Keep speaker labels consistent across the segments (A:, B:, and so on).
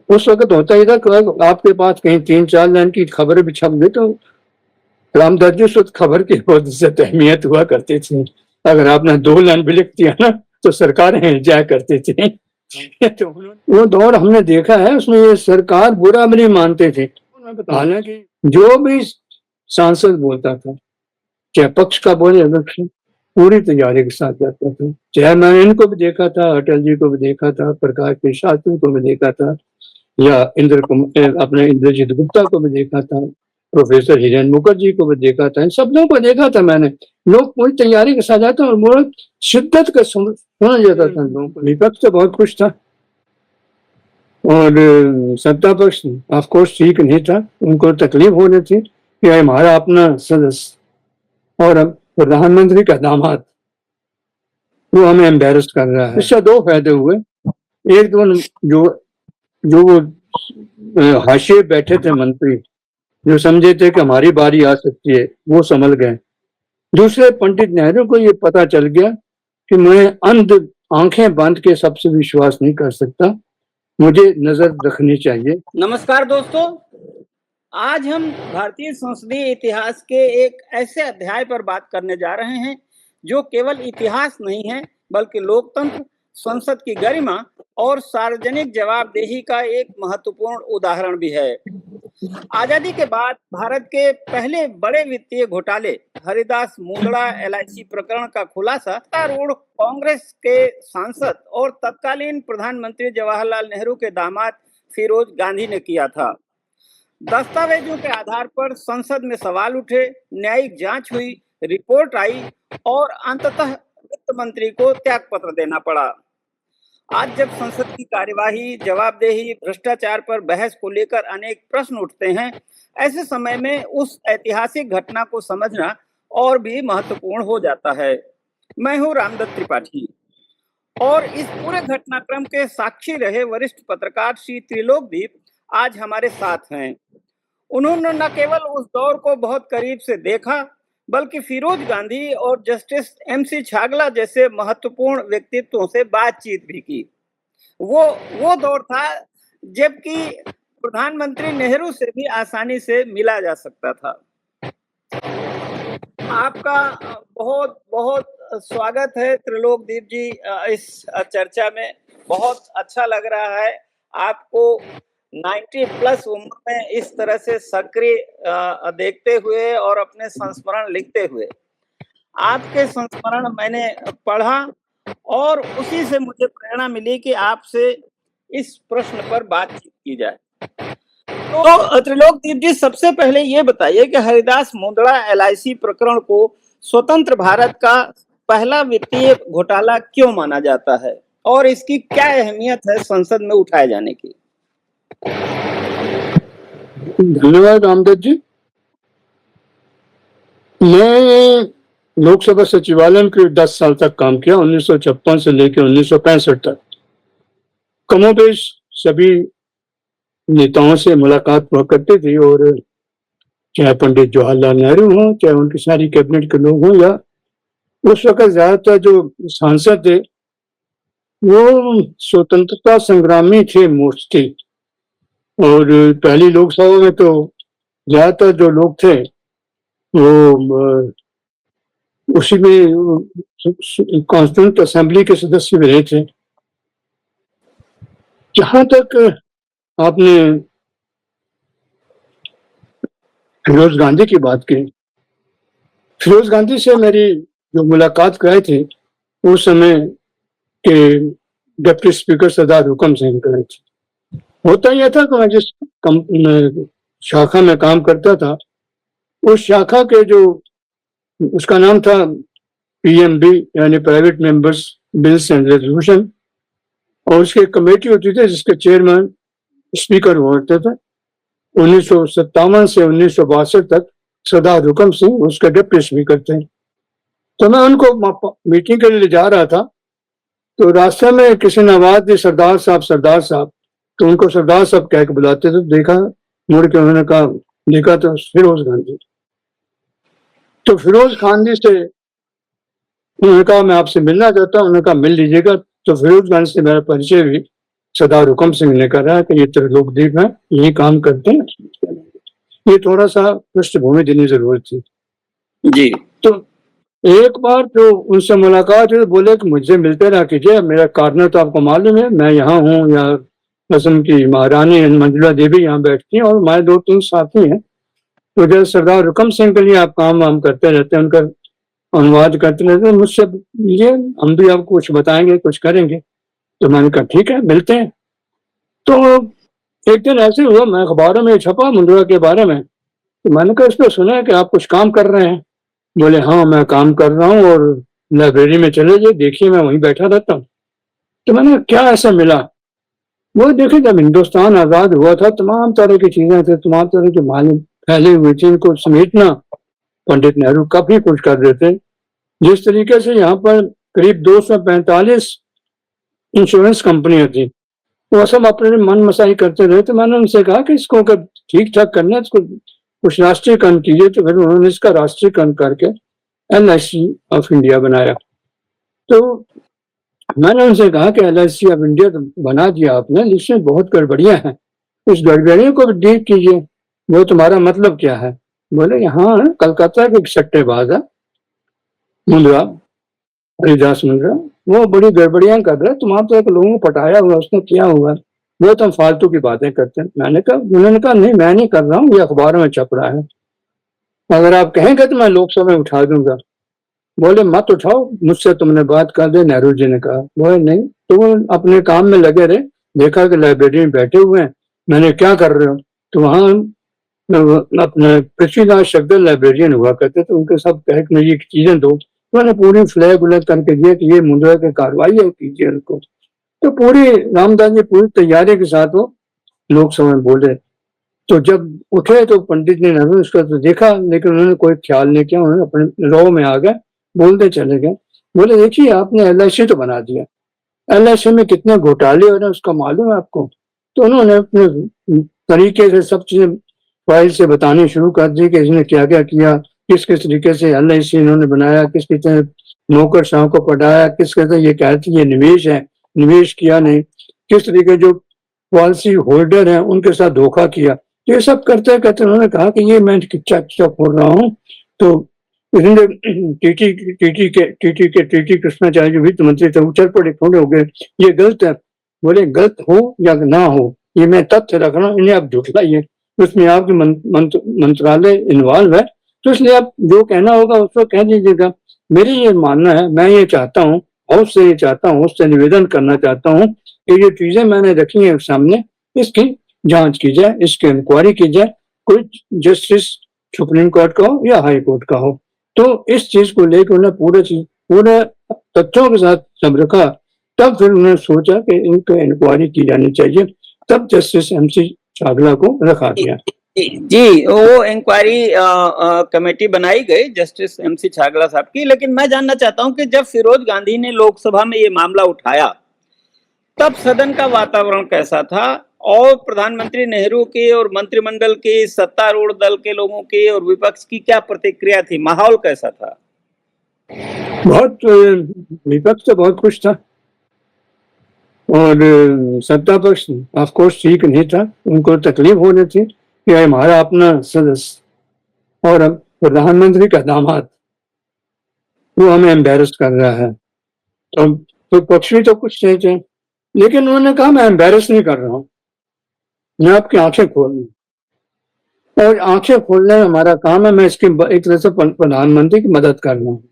A: उस वक्त होता ही था कि आपके पास कहीं 3-4 लाइन की खबर भी छप गई तो रामदास जी उस वक्त खबर की बहुत इज्जत अहमियत हुआ करती थी। अगर आपने 2 लाइन भी लिख दिया ना तो सरकारें हिल जाया करती थी। तो वो दौर हमने देखा है, उसमें ये सरकार बुरा भी नहीं मानते थे। हालांकि जो भी सांसद बोलता था, चाहे पक्ष का बोले विपक्ष, पूरी तैयारी के साथ जाता था। चाहे मैंने इनको भी देखा था, अटल जी को भी देखा था, प्रकाश सिंह शास्त्री को भी देखा था, या अपने इंद्रजीत गुप्ता को भी देखा था, प्रोफेसर हिरेन मुखर्जी को भी देखा था, इन सब लोगों को देखा था मैंने। लोग पूरी तैयारी के साथ जाते और बहुत शिद्दत का सुना जाता था लोगों को। विपक्ष तो बहुत खुश था और सत्ता पक्ष ऑफकोर्स ठीक नहीं था, उनको तकलीफ हो रही थी कि हमारा अपना सदस्य और अब प्रधानमंत्री का दामाद वो हमें एम्बेरस कर रहा है। इससे 2 फायदे हुए। एक तो जो जो वो हाशिए बैठे थे मंत्री, जो समझे थे कि हमारी बारी आ सकती है, वो संभल गए। दूसरे, पंडित नेहरू को ये पता चल गया कि मैं अंध आंखें बंद के सबसे विश्वास नहीं कर सकता, मुझे नजर रखनी चाहिए।
B: नमस्कार दोस्तों, आज हम भारतीय संसदीय इतिहास के एक ऐसे अध्याय पर बात करने जा रहे हैं जो केवल इतिहास नहीं है बल्कि लोकतंत्र, संसद की गरिमा और सार्वजनिक जवाबदेही का एक महत्वपूर्ण उदाहरण भी है। आजादी के बाद भारत के पहले बड़े वित्तीय घोटाले हरिदास मुंदड़ा LIC प्रकरण का खुलासा सत्तारूढ़ कांग्रेस के सांसद और तत्कालीन प्रधानमंत्री जवाहरलाल नेहरू के दामाद फिरोज गांधी ने किया था। दस्तावेजों के आधार पर संसद में सवाल उठे, न्यायिक जांच हुई, रिपोर्ट आई और अंततः वित्त मंत्री को त्यागपत्र देना पड़ा। आज जब संसद की कार्यवाही, जवाबदेही, भ्रष्टाचार पर बहस को लेकर अनेक प्रश्न उठते हैं, ऐसे समय में उस ऐतिहासिक घटना को समझना और भी महत्वपूर्ण हो जाता है। मैं हूं रामदत्त त्रिपाठी और इस पूरे घटनाक्रम के साक्षी रहे वरिष्ठ पत्रकार श्री त्रिलोकदीप आज हमारे साथ हैं। उन्होंने न केवल उस दौर को बहुत करीब से देखा बल्कि फिरोज गांधी और जस्टिस MC छागला जैसे महत्वपूर्ण व्यक्तित्वों से बातचीत भी की। वो दौर था जबकि प्रधानमंत्री नेहरू से भी आसानी से मिला जा सकता था। आपका बहुत बहुत स्वागत है त्रिलोकदीप जी इस चर्चा में। बहुत अच्छा लग रहा है आपको 90+ उम्र में इस तरह से सक्रिय देखते हुए और अपने संस्मरण लिखते हुए। आपके संस्मरण मैंने पढ़ा और उसी से मुझे प्रेरणा मिली कि आपसे इस प्रश्न पर बातचीत की जाए। तो त्रिलोकदीप जी, सबसे पहले ये बताइए कि हरिदास मुंदड़ा LIC प्रकरण को स्वतंत्र भारत का पहला वित्तीय घोटाला क्यों माना जाता है और इसकी क्या अहमियत है संसद में उठाए जाने की?
A: धन्यवाद रामदत्त जी। मैं लोकसभा सचिवालय में करीब 10 साल तक काम किया, 1956 से लेकर 1965 तक। कमोबेश सभी नेताओं से मुलाकात हुआ करती थी और चाहे पंडित जवाहरलाल नेहरू हों, चाहे उनकी सारी कैबिनेट के लोग हों, या उस वक्त ज्यादातर जो सांसद थे वो स्वतंत्रता संग्रामी थे मोस्टली। और पहली लोकसभा में तो ज्यादातर जो लोग थे वो उसी में कॉन्स्टिट्यूंट असेंबली के सदस्य भी रहे थे। जहां तक आपने फिरोज गांधी की बात की, फिरोज गांधी से मेरी जो मुलाकात कराई थी उस समय के डिप्टी स्पीकर सरदार हुकम सिंह कराई थी। होता यह था कि मैं जिस शाखा में काम करता था उस शाखा के जो उसका नाम था PMB यानी private members bills and resolution, और उसकी कमेटी होती थी जिसके चेयरमैन स्पीकर हुआ करते थे। 1957 से 1962 तक सरदार हुकम सिंह उसके डिप्टी स्पीकर थे। तो मैं उनको मीटिंग के लिए ले जा रहा था तो रास्ते में किसी ने आवाज दी, सरदार साहब। तो उनको सरदार साहब कह के बुलाते थे। देखा, मुड़ के उन्होंने कहा, देखा तो फिरोज गांधी। तो फिरोज गांधी से उन्होंने कहा मैं आपसे मिलना चाहता हूँ। उन्होंने कहा मिल लीजिएगा। तो फिरोज गांधी से मेरा परिचय हुई सरदार हुकम सिंह ने करा कि ये त्रिलोकदीप है, यही काम करते हैं। ये थोड़ा सा पृष्ठभूमि देने की जरूरत थी
B: जी।
A: तो एक बार जो उनसे मुलाकात हुई, बोले कि मुझसे मिलते रहा कीजिए, मेरा कारण तो आपको मालूम है, मैं यहाँ हूँ, या असम की महारानी मंजुला देवी यहाँ बैठती हैं और हमारे 2-3 साथी हैं, तो जैसे सरदार हुकम सिंह के लिए आप काम वाम करते रहते हैं, उनका अनुवाद करते रहते हैं, मुझसे ये हम भी आपको कुछ बताएंगे, कुछ करेंगे। तो मैंने कहा ठीक है, मिलते हैं। तो एक दिन ऐसे हुआ, मैं अखबारों में छपा मुंद्रा के बारे में, तो मैंने कहा इस पर सुना है कि आप कुछ काम कर रहे हैं। बोले हाँ, मैं काम कर रहा हूँ और लाइब्रेरी में चले जाइए, देखिए मैं वहीं बैठा रहता हूँ। तो मैंने क्या ऐसा मिला? वो देखिए, जब हिंदुस्तान आजाद हुआ था, तमाम तरह की चीजें थी, तमाम तरह की मालूम फैली हुई थी, इनको समेटना पंडित नेहरू काफी कुछ कर रहे थे। जिस तरीके से यहाँ पर करीब 245 इंश्योरेंस कंपनियां थी, वो सब अपने मन मसाई करते रहे। तो मैंने उनसे कहा कि इसको अगर ठीक ठाक करना है, इसको कुछ राष्ट्रीयकरण कीजिए। तो फिर उन्होंने इसका राष्ट्रीयकरण करके LIC ऑफ इंडिया बनाया। तो मैंने उनसे कहा कि LIC ऑफ इंडिया तो बना दिया आपने, लेकिन बहुत गड़बड़ियां हैं, उस गड़बड़ियों को भी ठीक कीजिए। वो तुम्हारा मतलब क्या है? बोले यहाँ कलकत्ता के एक सट्टेबाज है मुंद्रा, हरिदास मुंद्रा, वो बड़ी गड़बड़ियां कर रहा है, तमाम तरह के लोगों को पटाया हुआ, उसने किया हुआ है, वो तो फालतू की बातें करते हैं। उन्होंने कहा नहीं, मैं नहीं कर रहा हूँ, ये अखबारों में छप रहा है, अगर आप कहेंगे तो मैं लोकसभा में उठा दूंगा। बोले मत उठाओ, मुझसे तुमने बात कर दी, नेहरू जी ने कहा। बोले नहीं। तो वो अपने काम में लगे रहे, देखा कि लाइब्रेरी में बैठे हुए हैं, मैंने क्या कर रहे हो? तो वहां अपने पृथ्वीनाथ शब्दल लाइब्रेरियन हुआ करते थे, उनके साथ कहे कि ये चीजें दो, मैंने पूरी फ्लैग उलट करके दिया कि ये मुंद्रा की कार्रवाई है, कीजिए उनको। तो पूरी रामदास जी पूरी तैयारी के साथ वो लोकसभा में बोले। तो जब उठे तो पंडित ने नेहरू उसका तो देखा, लेकिन उन्होंने कोई ख्याल नहीं किया, उन्होंने अपने रो में आ गए, बोलते चले गए। बोले देखिए, आपने LIC तो बना दिया, LIC में कितने घोटाले हो रहे हैं उसका मालूम है आपको? तो उन्होंने अपने तरीके से सब चीजें फाइल से बतानी शुरू कर दी कि इसने क्या क्या किया, किस किस तरीके से LIC इन्होंने बनाया, किस किस नौकरशाह को पढ़ाया, किस कहते ये कहते ये निवेश है, निवेश किया नहीं, किस तरीके जो पॉलिसी होल्डर हैं उनके साथ धोखा किया। ये सब करते करते उन्होंने कहा कि ये मैं किस्सा खोल रहा हूँ। तो टीटी कृष्णाचार्य जो वित्त मंत्री थे, उछल पड़े, खड़े हो गए, ये गलत है। बोले गलत हो या ना हो, ये मैं तथ्य रख रहा हूँ, इन्हें आप झुठलाइए, उसमें आपके मंत्रालय इन्वॉल्व है, तो इसलिए आप जो कहना होगा उसको कह दीजिएगा। मेरी ये मानना है, मैं ये चाहता हूँ, हाउस से ये चाहता हूँ, उससे निवेदन करना चाहता हूँ कि ये चीजें मैंने रखी हैं सामने, इसकी जांच की जाए, इसकी इंक्वायरी की जाए, कोई जस्टिस सुप्रीम कोर्ट का हो या हाई कोर्ट का हो। तो इस चीज को लेकर उन्हें पूरे तथ्यों के साथ सब रखा। तब फिर उन्होंने सोचा कि इनकी इंक्वायरी की जानी चाहिए, तब जस्टिस MC छागला को रखा गया।
B: जी, वो इंक्वायरी कमेटी बनाई गई जस्टिस MC छागला साहब की। लेकिन मैं जानना चाहता हूं कि जब फिरोज गांधी ने लोकसभा में ये मामला उठाया, तब सदन का वातावरण कैसा था, और प्रधानमंत्री नेहरू की और मंत्रिमंडल की, सत्तारूढ़ दल के लोगों की और विपक्ष की क्या प्रतिक्रिया थी, माहौल कैसा था?
A: बहुत विपक्ष तो बहुत कुछ था, और सत्ता पक्ष ऑफ कोर्स ठीक नहीं था, उनको तकलीफ हो रही थी कि हमारा अपना सदस्य और प्रधानमंत्री का दामाद वो हमें एम्बेरस कर रहा है। तो पक्ष भी तो कुछ नहीं थे, लेकिन उन्होंने कहा मैं एम्बेरस नहीं कर रहा हूँ, मैं आपकी आंखें खोल लूँ, और आंखें खोलने में हमारा काम है, मैं इसकी एक तरह से प्रधानमंत्री की मदद कर रहा हूँ,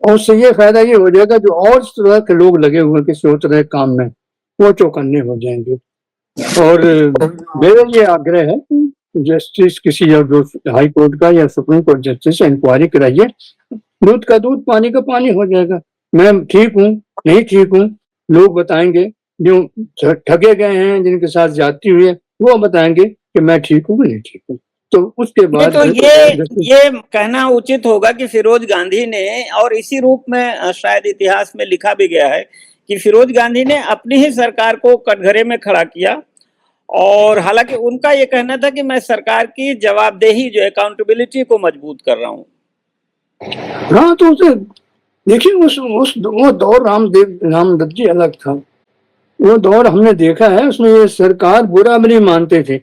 A: और उससे ये फायदा ये हो जाएगा जो और तरह के लोग लगे हुए किसी और तरह के काम में, वो चौकन्ने हो जाएंगे। और मेरा ये आग्रह है कि जस्टिस किसी जो हाई कोर्ट का या सुप्रीम कोर्ट जस्टिस से इंक्वायरी कराइए, दूध का दूध पानी का पानी हो जाएगा। मैं ठीक हूँ नहीं ठीक हूँ लोग बताएंगे, जो ठगे गए हैं जिनके साथ जाती हुई है वो बताएंगे कि मैं ठीक हूँ नहीं ठीक हूँ। तो उसके बाद
B: तो ये कहना उचित होगा कि फिरोज गांधी ने, और इसी रूप में शायद इतिहास में लिखा भी गया है कि फिरोज गांधी ने अपनी ही सरकार को कटघरे में खड़ा किया, और हालांकि उनका ये कहना था कि मैं सरकार की जवाबदेही जो अकाउंटेबिलिटी को मजबूत कर रहा हूँ।
A: हाँ, तो उसे देखिए, वो दौर रामदत्त जी अलग था, वो दौर हमने देखा है, उसमें ये सरकार बुरा भी नहीं मानते थे।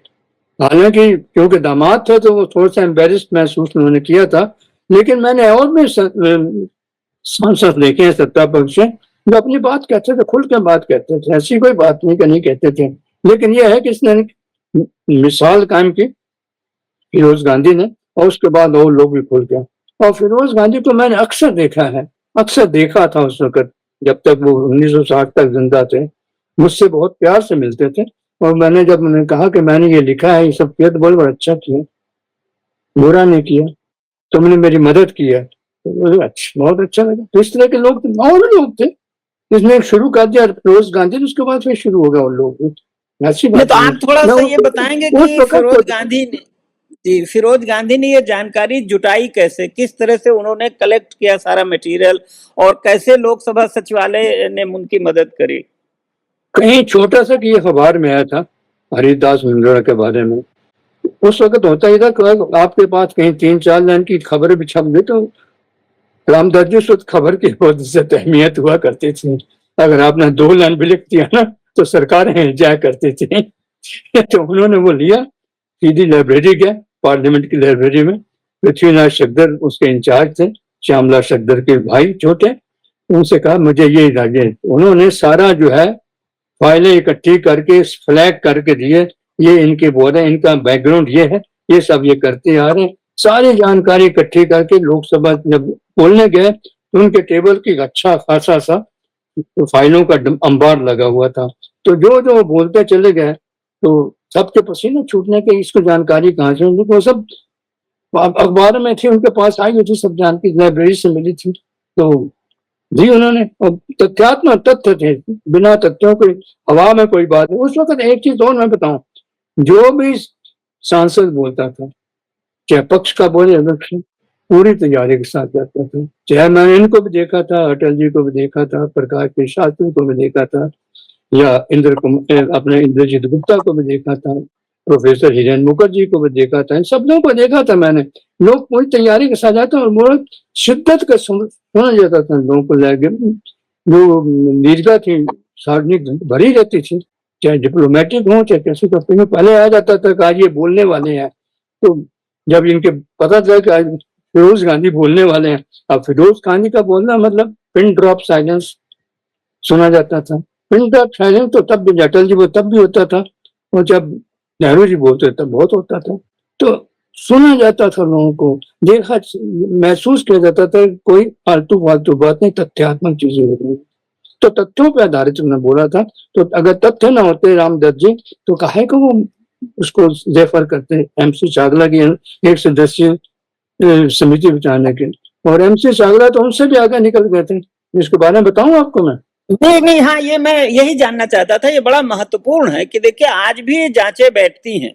A: हालांकि क्योंकि दामाद थे तो वो थोड़ा सा एम्बेरस्ड महसूस उन्होंने किया था, लेकिन मैंने और भी सांसद देखे हैं सत्ता पक्ष से जो अपनी बात कहते थे, खुल के बात कहते थे, ऐसी कोई बात नहीं कि नहीं कहते थे। लेकिन यह है कि इसने मिसाल कायम की फिरोज गांधी ने, और उसके बाद और लोग भी खुल गए। और फिरोज गांधी को मैंने अक्सर देखा है, अक्सर देखा था उस वक्त जब तक वो 1960 तक जिंदा थे, मुझसे बहुत प्यार से मिलते थे। और मैंने जब उन्हें कहा कि मैंने ये लिखा है, ये सब किया, तो बोले अच्छा किया, बुरा नहीं किया, तुमने मेरी मदद की है। तो अच्छा, बहुत अच्छा लगा। तो इस तरह के लोग थे, और भी लोग थे। इसने शुरू कर दिया फिरोज गांधी, उसके बाद फिर शुरू हो गया उन लोग, ऐसी
B: नहीं
A: बात
B: तो
A: नहीं।
B: आप थोड़ा सा ये
A: मैं
B: बताएंगे
A: उस
B: कि
A: वक्त
B: फिरोज गांधी ने ये जानकारी जुटाई कैसे, किस तरह से उन्होंने कलेक्ट किया सारा मटेरियल, और कैसे लोकसभा सचिवालय ने उनकी मदद करी?
A: कहीं छोटा सा कि ये अखबार में आया था हरिदास मुंडरा के बारे में। उस वक्त होता ही था कि आपके पास कहीं 3-4 लाइन की खबर भी छप गई तो रामदास जी उस वक्त खबर की बहुत इज्जत अहमियत हुआ करती थी। अगर आपने 2 लाइन भी लिख दिया ना तो सरकार हिल जाया करती थी। तो उन्होंने वो लिया, सीधी लाइब्रेरी गया, पार्लियामेंट की लाइब्रेरी में। पृथ्वीनाथ शक्कर उसके इंचार्ज थे, श्यामला शक्कर के भाई छोटे। उनसे कहा मुझे ये चाहिए। उन्होंने सारा जो है फाइलें इकट्ठी करके फ्लैग करके दिए, ये इनके बोल है, इनका बैकग्राउंड ये है, ये सब ये करते आ रहे हैं। सारी जानकारी इकट्ठी करके लोकसभा जब बोलने गए तो उनके टेबल की अच्छा खासा सा फाइलों का अंबार लगा हुआ था। तो जो जो बोलते चले गए तो सबके पसीने छूटने के, इसको जानकारी कहाँ से, वो सब अखबार में थी, उनके पास आई हुई थी, सब जानकारी लाइब्रेरी से मिली थी। तो जी उन्होंने, और तथ्यात्मक तथ्य थे, बिना तथ्यों के हवा में कोई बात नहीं। उस वक्त एक चीज और मैं बताऊं, जो भी सांसद बोलता था, चाहे पक्ष का बोले विपक्ष, पूरी तैयारी के साथ जाता था। चाहे मैंने इनको भी देखा था, अटल जी को भी देखा था, प्रकाश के शास्त्री को भी देखा था, या अपने इंद्रजीत गुप्ता को भी देखा था, प्रोफेसर हिरेन मुखर्जी को भी देखा था, इन सब लोगों को देखा था मैंने। लोग पूरी तैयारी के साथ जाते और बहुत शिद्दत का सुना जाता था लोगों को लेकर। जो लीडर थी सार्वजनिक भरी रहती थी, चाहे डिप्लोमेटिक हो चाहे कैसी कंपनी में, पहले आ जाता था कि आज ये बोलने वाले हैं। तो जब इनके पता चला कि आज फिरोज गांधी बोलने वाले हैं, अब फिरोज गांधी का बोलना मतलब पिन ड्रॉप साइलेंस सुना जाता था। पिन ड्रॉप साइलेंस तो तब भी अटल जी वो तब भी होता था, और जब नेहरू जी बोलते तब बहुत होता था। तो सुना जाता था, लोगों को देखा महसूस किया जाता था, कोई फालतू फालतू बात नहीं, तथ्यात्मक चीजें हो रही। तो तथ्यों पर आधारित उन्होंने बोला था। तो अगर तथ्य ना होते रामदत्त जी तो काहे को वो उसको रेफर करते एमसी चावला की एक सदस्य समिति बिठाने के, और एमसी चावला तो उनसे भी आगे निकल गए थे। इसके बारे में बताऊं आपको मैं?
B: नहीं नहीं, हाँ ये मैं यही जानना चाहता था, ये बड़ा महत्वपूर्ण है कि देखिए आज भी जांचें बैठती हैं,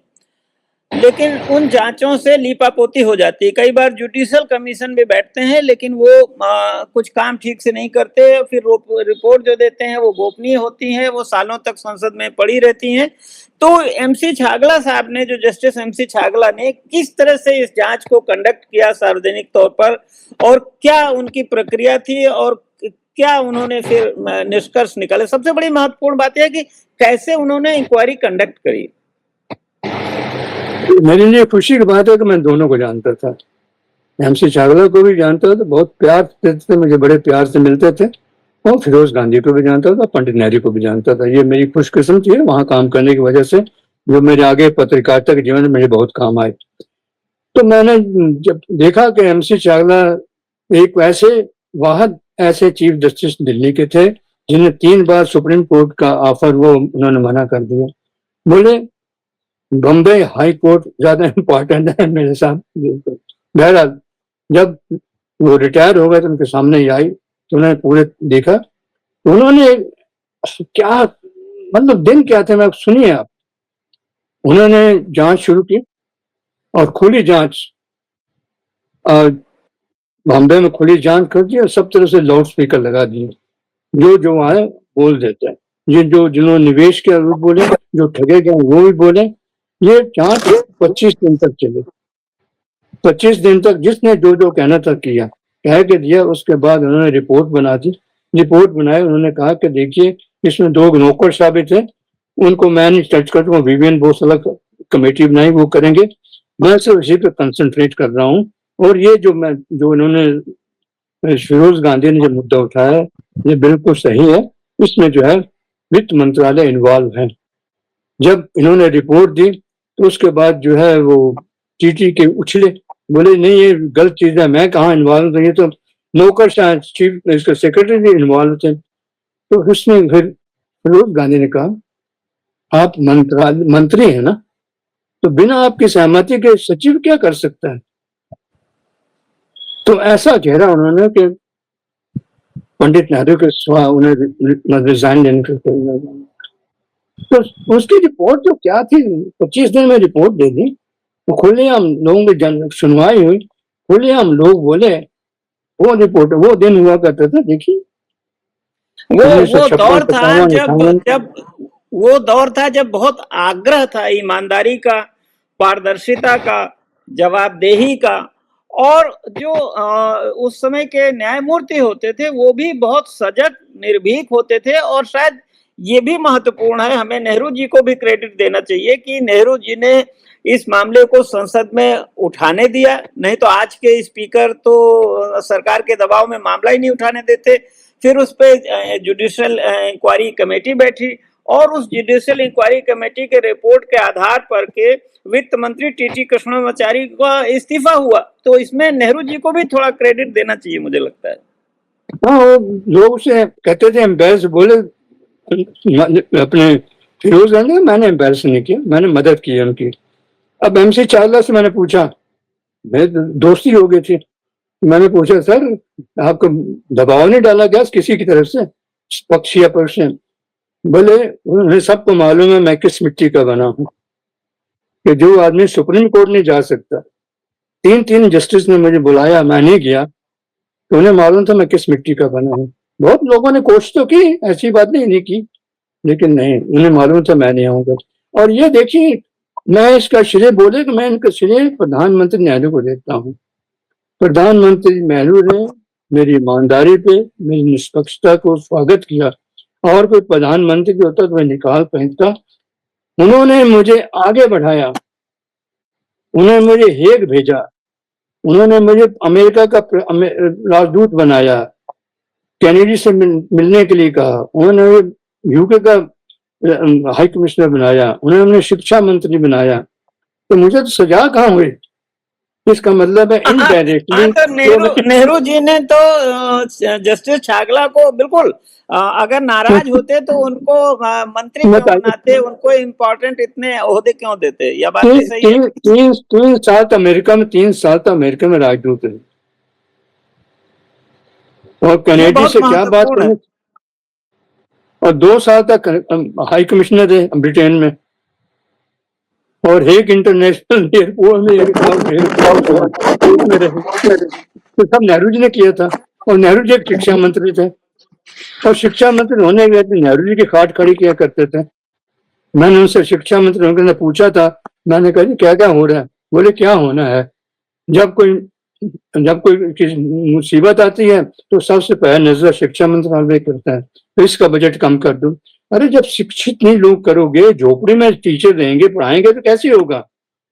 B: लेकिन उन जांचों से लीपापोती हो जाती है। कई बार जुडिशियल कमीशन भी बैठते हैं लेकिन वो कुछ काम ठीक से नहीं करते, फिर रिपोर्ट जो देते हैं वो गोपनीय होती है, वो सालों तक संसद में पड़ी रहती हैं। तो एमसी छागला साहब ने, जो जस्टिस एमसी छागला ने किस तरह से इस जांच को कंडक्ट किया सार्वजनिक तौर पर, और क्या उनकी प्रक्रिया थी, और क्या उन्होंने फिर निष्कर्ष निकाले? सबसे बड़ी महत्वपूर्ण बात यह है कि कैसे उन्होंने इंक्वायरी कंडक्ट करी।
A: मेरे लिए खुशी की बात है कि मैं दोनों को जानता था, एमसी चावला को भी जानता था, बहुत प्यार देते थे मुझे, बड़े प्यार से मिलते थे, और फिरोज गांधी को भी जानता था, पंडित नेहरू को भी जानता था। ये मेरी खुशकिस्मती है वहां काम करने की वजह से, जो मेरे आगे पत्रकारिता के जीवन में मेरे बहुत काम आए। तो मैंने जब देखा कि एमसी चावला एक वैसे वाहद ऐसे चीफ जस्टिस दिल्ली के थे जिन्हें 3 बार सुप्रीम कोर्ट का ऑफर वो उन्होंने मना कर दिया। बोले बम्बई हाई कोर्ट ज्यादा इम्पोर्टेंट है मेरे साथ। बहरहाल जब वो रिटायर हो गए तो उनके सामने ही आई, तो उन्होंने पूरे देखा। उन्होंने क्या मतलब दिन क्या थे, मैं सुनिए आप। उन्होंने जांच शुरू की और खुली जांच, बॉम्बे में खुली जांच कर दी और सब तरह से लाउड स्पीकर लगा दिए, जो जो आए बोल देते हैं। ये जो जिन्होंने निवेश किया वो बोले, जो ठगे गए वो भी बोले। ये जांच 25 दिन तक चली। 25 दिन तक जिसने जो जो कहना था किया, कह के दिया। उसके बाद उन्होंने रिपोर्ट बना दी। रिपोर्ट बनाई, उन्होंने कहा कि देखिए इसमें 2 नौकर साबित है, उनको मैंने टच कर दूंगा। विवियन बोसला कमेटी बनाई, वो करेंगे। मैं सिर्फ इसी पे कंसंट्रेट कर रहा हूँ। और ये जो इन्होंने फिरोज गांधी ने जो मुद्दा उठाया है, ये बिल्कुल सही है। इसमें जो है वित्त मंत्रालय इन्वॉल्व है। जब इन्होंने रिपोर्ट दी तो उसके बाद जो है वो टीटी के उछले, बोले नहीं ये गलत चीज है, मैं कहाँ इन्वॉल्व हूँ, ये तो नौकर शायद चीफ इसका सेक्रेटरी भी इन्वॉल्व थे। तो उसमें फिर फिरोज गांधी ने कहा आप मंत्री है ना, तो बिना आपकी सहमति के सचिव क्या कर सकता है। तो ऐसा कह रहा उन्होंने कि पंडित नेहरू के उन्हें रिजाइन लेने के। तो उसकी रिपोर्ट जो क्या थी, 25 दिन में रिपोर्ट दे दी। तो खुलेआम लोगों की सुनवाई हुई, खुलेआम लोग बोले। वो रिपोर्ट वो दिन हुआ करता था, देखिए
B: वो दौर था जब बहुत आग्रह था ईमानदारी का, पारदर्शिता का, जवाबदेही का। और जो उस समय के न्यायमूर्ति होते थे वो भी बहुत सजग निर्भीक होते थे। और शायद ये भी महत्वपूर्ण है, हमें नेहरू जी को भी क्रेडिट देना चाहिए कि नेहरू जी ने इस मामले को संसद में उठाने दिया। नहीं तो आज के स्पीकर तो सरकार के दबाव में मामला ही नहीं उठाने देते। फिर उस पर जुडिशियल इंक्वायरी कमेटी बैठी और उस जुडिशियल इंक्वायरी कमेटी के रिपोर्ट के आधार पर के वित्त मंत्री टीटी कृष्णमाचारी का इस्तीफा हुआ। तो इसमें नेहरू जी को भी थोड़ा क्रेडिट देना चाहिए, मुझे लगता है।
A: हाँ, लोग से कहते थे एम्बेरस, बोले अपने फिरोज गांधी, मैंने एम्बेरस नहीं किया, मैंने मदद की उनकी। अब MC चावला से मैंने पूछा, मैं दोस्ती हो गई थी, मैंने पूछा सर आपको दबाव नहीं डाला गया किसी की तरफ से, पक्ष या पक्ष से? बोले उन्हें सबको मालूम है मैं किस मिट्टी का बना हूं, कि जो आदमी सुप्रीम कोर्ट नहीं जा सकता। 3 जस्टिस ने मुझे बुलाया, मैं नहीं गया, तो उन्हें मालूम था मैं किस मिट्टी का बना हूं। बहुत लोगों ने कोशिश तो की, ऐसी बात नहीं की, लेकिन नहीं, उन्हें मालूम था मैं नहीं आऊंगा। और ये देखिए, मैं इसका श्रेय बोले कि मैं इनका श्रेय प्रधानमंत्री नेहरू को देता हूँ। प्रधानमंत्री नेहरू ने मेरी ईमानदारी पे, मेरी निष्पक्षता को स्वागत किया। और कोई प्रधानमंत्री जो होता तो मैं निकाल फेंकता। उन्होंने मुझे आगे बढ़ाया, उन्होंने मुझे हेग भेजा, उन्होंने मुझे अमेरिका का राजदूत बनाया, कैनेडी से मिलने के लिए कहा, उन्होंने यूके का हाई कमिश्नर बनाया, उन्होंने शिक्षा मंत्री बनाया। तो मुझे तो सजा कहाँ हुई? इसका मतलब है इनडायरेक्टली
B: नेहरू जी ने तो जस्टिस छागला को बिल्कुल, अगर नाराज होते तो उनको मंत्री क्यों बनाते, उनको इम्पोर्टेंट इतने ओहदे क्यों देते? या बात सही है।
A: 3 साल तक अमेरिका में, 3 साल तक अमेरिका में राजदूत है। और कनेडी से क्या बात करें। और 2 साल तक हाई कमिश्नर है ब्रिटेन में। और हेग इंटरनेशनल एयरपोर्ट में रहे, तो सब नेहरू जी ने किया था। और नेहरू जी शिक्षा मंत्री थे, और शिक्षा मंत्री होने के बाद नेहरू जी की खाट खड़ी किया करते थे। मैंने उनसे शिक्षा मंत्री होने के पूछा था, मैंने कहा क्या क्या हो रहा है? बोले क्या होना है, जब कोई मुसीबत आती है तो सबसे पहले नजर शिक्षा मंत्रालय करता है, तो इसका बजट कम कर दो। अरे जब शिक्षित नहीं लोग करोगे, झोपड़ी में टीचर रहेंगे, पढ़ाएंगे, तो कैसे होगा?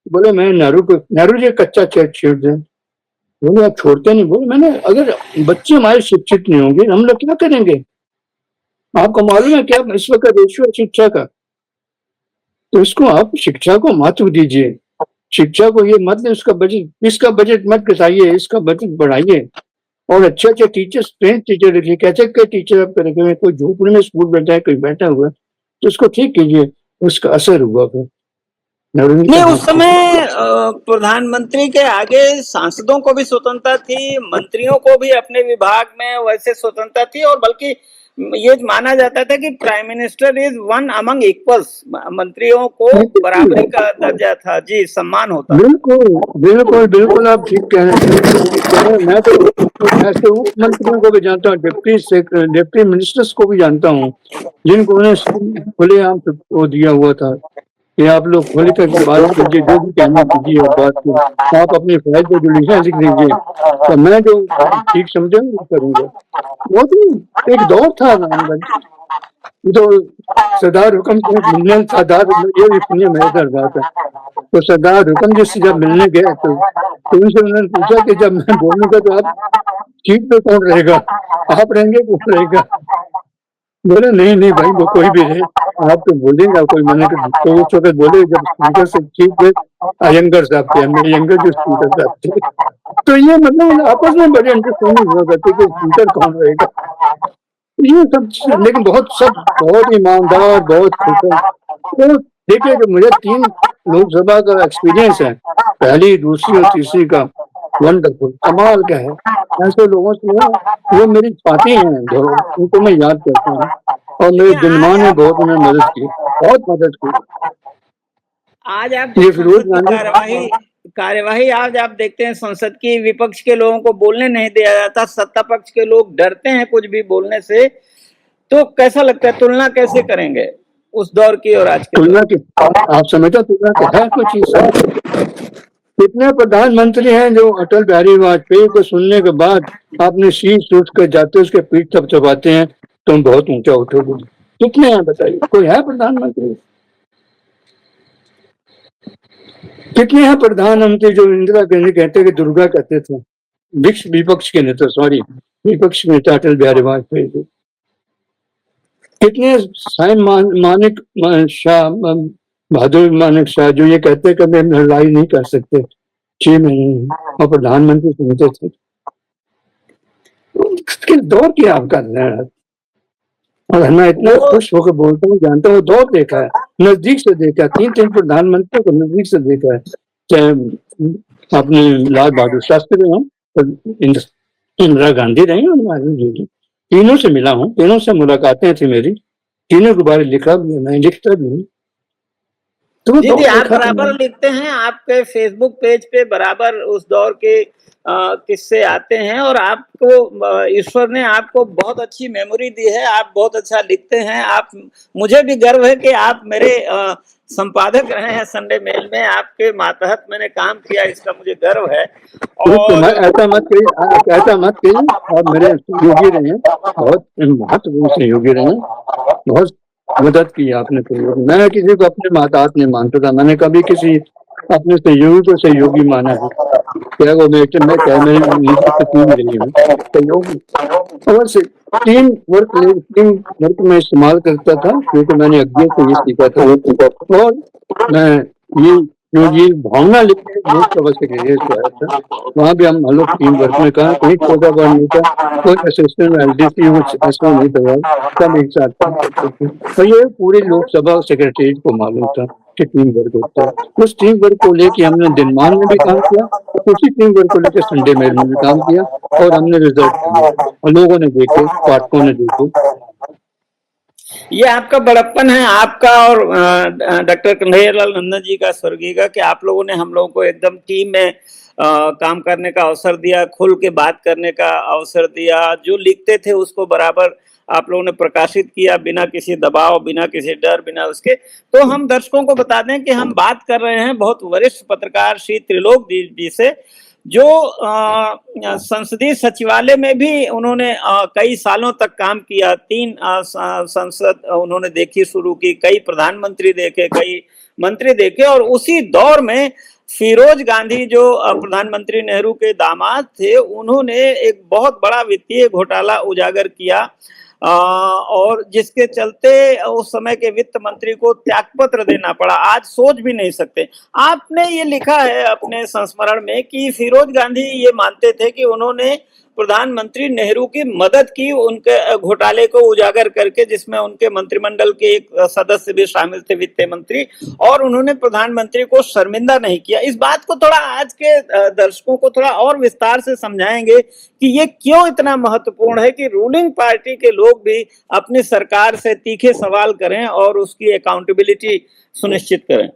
A: बोले मैं नेहरू जी कच्चा चेक छेड़ दें। बोले आप छोड़ते नहीं? बोले मैंने, अगर बच्चे हमारे शिक्षित नहीं होंगे हम लोग क्या करेंगे? आपको मालूम है क्या इस वक्त रेशियो शिक्षा का? तो इसको आप शिक्षा को महत्व दीजिए, शिक्षा को ये मत, इसका बजट मत घटाइए, इसका बजट बढ़ाइए। और अच्छे टीचर्स, ट्रेन टीचर रखिए। कैसे के टीचर आप करेंगे? कोई झोपड़ी में स्कूल बैठा है, कोई बैठा हुआ है, तो उसको ठीक कीजिए, उसका असर हुआ। फिर
B: नहीं, उस समय प्रधानमंत्री के आगे सांसदों को भी स्वतंत्रता थी, मंत्रियों को भी अपने विभाग में वैसे स्वतंत्रता थी। और बल्कि ये माना जाता था कि prime minister is one among equals, मंत्रियों को बराबरी का दर्जा था, जी, सम्मान होता।
A: बिल्कुल बिल्कुल बिल्कुल, आप ठीक कह रहे हैं। मैं तो ऐसे उप मंत्रियों को भी जानता हूँ, डिप्टी मिनिस्टर्स को भी जानता हूँ, जिनको उन्हें खुलेआम वो दिया हुआ था कि आप लोग खुल कर बात कीजिए, जो भी कहना कीजिए बात को, आप अपनी फाइल को जो लिखना लिख दीजिए, तो मैं जो ठीक समझूंगा वो करूंगा। वो तो एक दौर था रामगढ़। तो सरदार हुक्म से मिलने सरदार ये भी सुनिए मजेदार बात है। तो सरदार हुक्म जी से जब मिलने गए तो उनसे उन्होंने पूछा कि जब मैं बोलूंगा तो आप सीट पे कौन रहेगा, आप रहेंगे कौन रहेगा? बोले नहीं नहीं भाई वो कोई भी रहे, आप तो बोलेंगे कोई मना कर। तो उस वक्त बोले जब स्पीकर से सीट पे अयंगर साहब थे, मेरे अयंगर जो स्पीकर साहब थे। तो ये मतलब आपस में बड़े अंडरस्टैंडिंग हुआ करते कि स्पीकर कौन रहेगा, ये सब। लेकिन बहुत ईमानदार, बहुत खुश। तो देखिए कि मुझे 3 लोकसभा का एक्सपीरियंस है, पहली, दूसरी और तीसरी का। वंडरफुल, कमाल का है। ऐसे लोगों से वो मेरी साथी हैं जो उनको मैं याद करता हूँ, और मेरे दिनमान ने बहुत उन्हें मदद की, बहुत मदद की।
B: आज आप
A: ये
B: संसद
A: फिरोज
B: की
A: गांधी
B: कार्यवाही आज आप देखते हैं, संसद की विपक्ष के लोगों को बोलने नहीं दिया जाता, सत्ता पक्ष के लोग डरते हैं कुछ भी बोलने से। तो कैसा लगता है, तुलना कैसे करेंगे उस दौर की और आज की
A: तुलना की? आप समझता तुलना तो है कुछ चीज। कितने प्रधानमंत्री हैं जो अटल बिहारी वाजपेयी को सुनने के बाद आपने शीश उठ कर जाते उसके पीठ थपथपाते हैं, तुम बहुत ऊंचा उठोगे? कितने हैं बताइए, कोई है प्रधानमंत्री? कितने हैं प्रधानमंत्री जो इंदिरा गांधी कहते कि दुर्गा कहते थे, विपक्ष के नेता, सॉरी विपक्ष के नेता अटल बिहारी वाजपेयी थे। कितने साइन मानिक शाह, बहादुर मानिक शाह जो ये कहते कि हम लड़ाई नहीं कर सकते 6 महीने, और प्रधानमंत्री सुनते थे। किस दौर की आप कर रहे हैं? और मैं इतना खुश होकर बोलता हूँ, जानता हूँ दौर देखा है, नजदीक से देखा, 3 प्रधानमंत्रियों को नजदीक से देखा है, चाहे अपने लाल बहादुर शास्त्री हों, इंदिरा गांधी रही, तीनों से मिला हूँ, तीनों से मुलाकातें थी मेरी, तीनों के बारे लिखा भी, मैं लिखता भी हूँ।
B: तो जी आप बराबर लिखते हैं, आपके फेसबुक पेज पे बराबर उस दौर के किस्से आते हैं, और आपको ईश्वर ने आपको बहुत अच्छी मेमोरी दी है, आप बहुत अच्छा लिखते हैं। आप, मुझे भी गर्व है कि आप मेरे संपादक रहे हैं संडे मेल में, आपके मातहत मैंने काम किया, इसका मुझे गर्व है। और
A: ऐसा मत कहिए, आप मेरे सहयोगी रहे, बहुत महत्वपूर्ण सहयोगी रहे, बहुत मदद की आपने। मैं किसी को अपने माताहत नहीं मानता था, मैंने कभी किसी अपने सहयोगी को सहयोगी माना है, क्या वो मैं रही हूँ सहयोगी। अवश्य टीम वर्क में इस्तेमाल करता था, क्योंकि मैंने अज्ञे से ये सीखा था, और मैं ये भावना लिखने लोकसभा से था, वहाँ भी हम लोग टीम वर्क में कहा, कोई छोटा बड़ा नहीं था, कोई असिस्टेंट एलडीसी ऐसा नहीं था, सब एक साथ। तो ये पूरी लोकसभा सेक्रेटरी को मालूम था कि टीम वर्क होता है। उस टीम वर्क को लेके हमने दिनमान में भी काम किया, उसी टीम वर्क को लेकर संडे मेल में भी काम किया, और हमने रिजल्ट किया, और लोगों ने देखे, पाठकों ने देखे।
B: ये आपका बड़प्पन है, आपका और डॉक्टर कन्हैयालाल नंदन जी का, स्वर्गीय का, कि आप लोगों ने हम लोगों को एकदम टीम में काम करने का अवसर दिया, खुल के बात करने का अवसर दिया, जो लिखते थे उसको बराबर आप लोगों ने प्रकाशित किया, बिना किसी दबाव, बिना किसी डर, बिना उसके। तो हम दर्शकों को बता दें कि हम बात कर रहे हैं बहुत वरिष्ठ पत्रकार श्री त्रिलोक जी से, जो संसदीय सचिवालय में भी उन्होंने कई सालों तक काम किया, 3 संसद उन्होंने देखी, शुरू की, कई प्रधानमंत्री देखे, कई मंत्री देखे, और उसी दौर में फिरोज गांधी जो प्रधानमंत्री नेहरू के दामाद थे, उन्होंने एक बहुत बड़ा वित्तीय घोटाला उजागर किया, और जिसके चलते उस समय के वित्त मंत्री को त्यागपत्र देना पड़ा। आज सोच भी नहीं सकते। आपने ये लिखा है अपने संस्मरण में कि फिरोज गांधी ये मानते थे कि उन्होंने प्रधानमंत्री नेहरू की मदद की, उनके घोटाले को उजागर करके, जिसमें उनके मंत्रिमंडल के एक सदस्य भी शामिल थे, वित्त मंत्री, और उन्होंने प्रधानमंत्री को शर्मिंदा नहीं किया। इस बात को थोड़ा आज के दर्शकों को थोड़ा और विस्तार से समझाएंगे कि ये क्यों इतना महत्वपूर्ण है कि रूलिंग पार्टी के लोग भी अपनी सरकार से तीखे सवाल करें और उसकी अकाउंटेबिलिटी सुनिश्चित करें।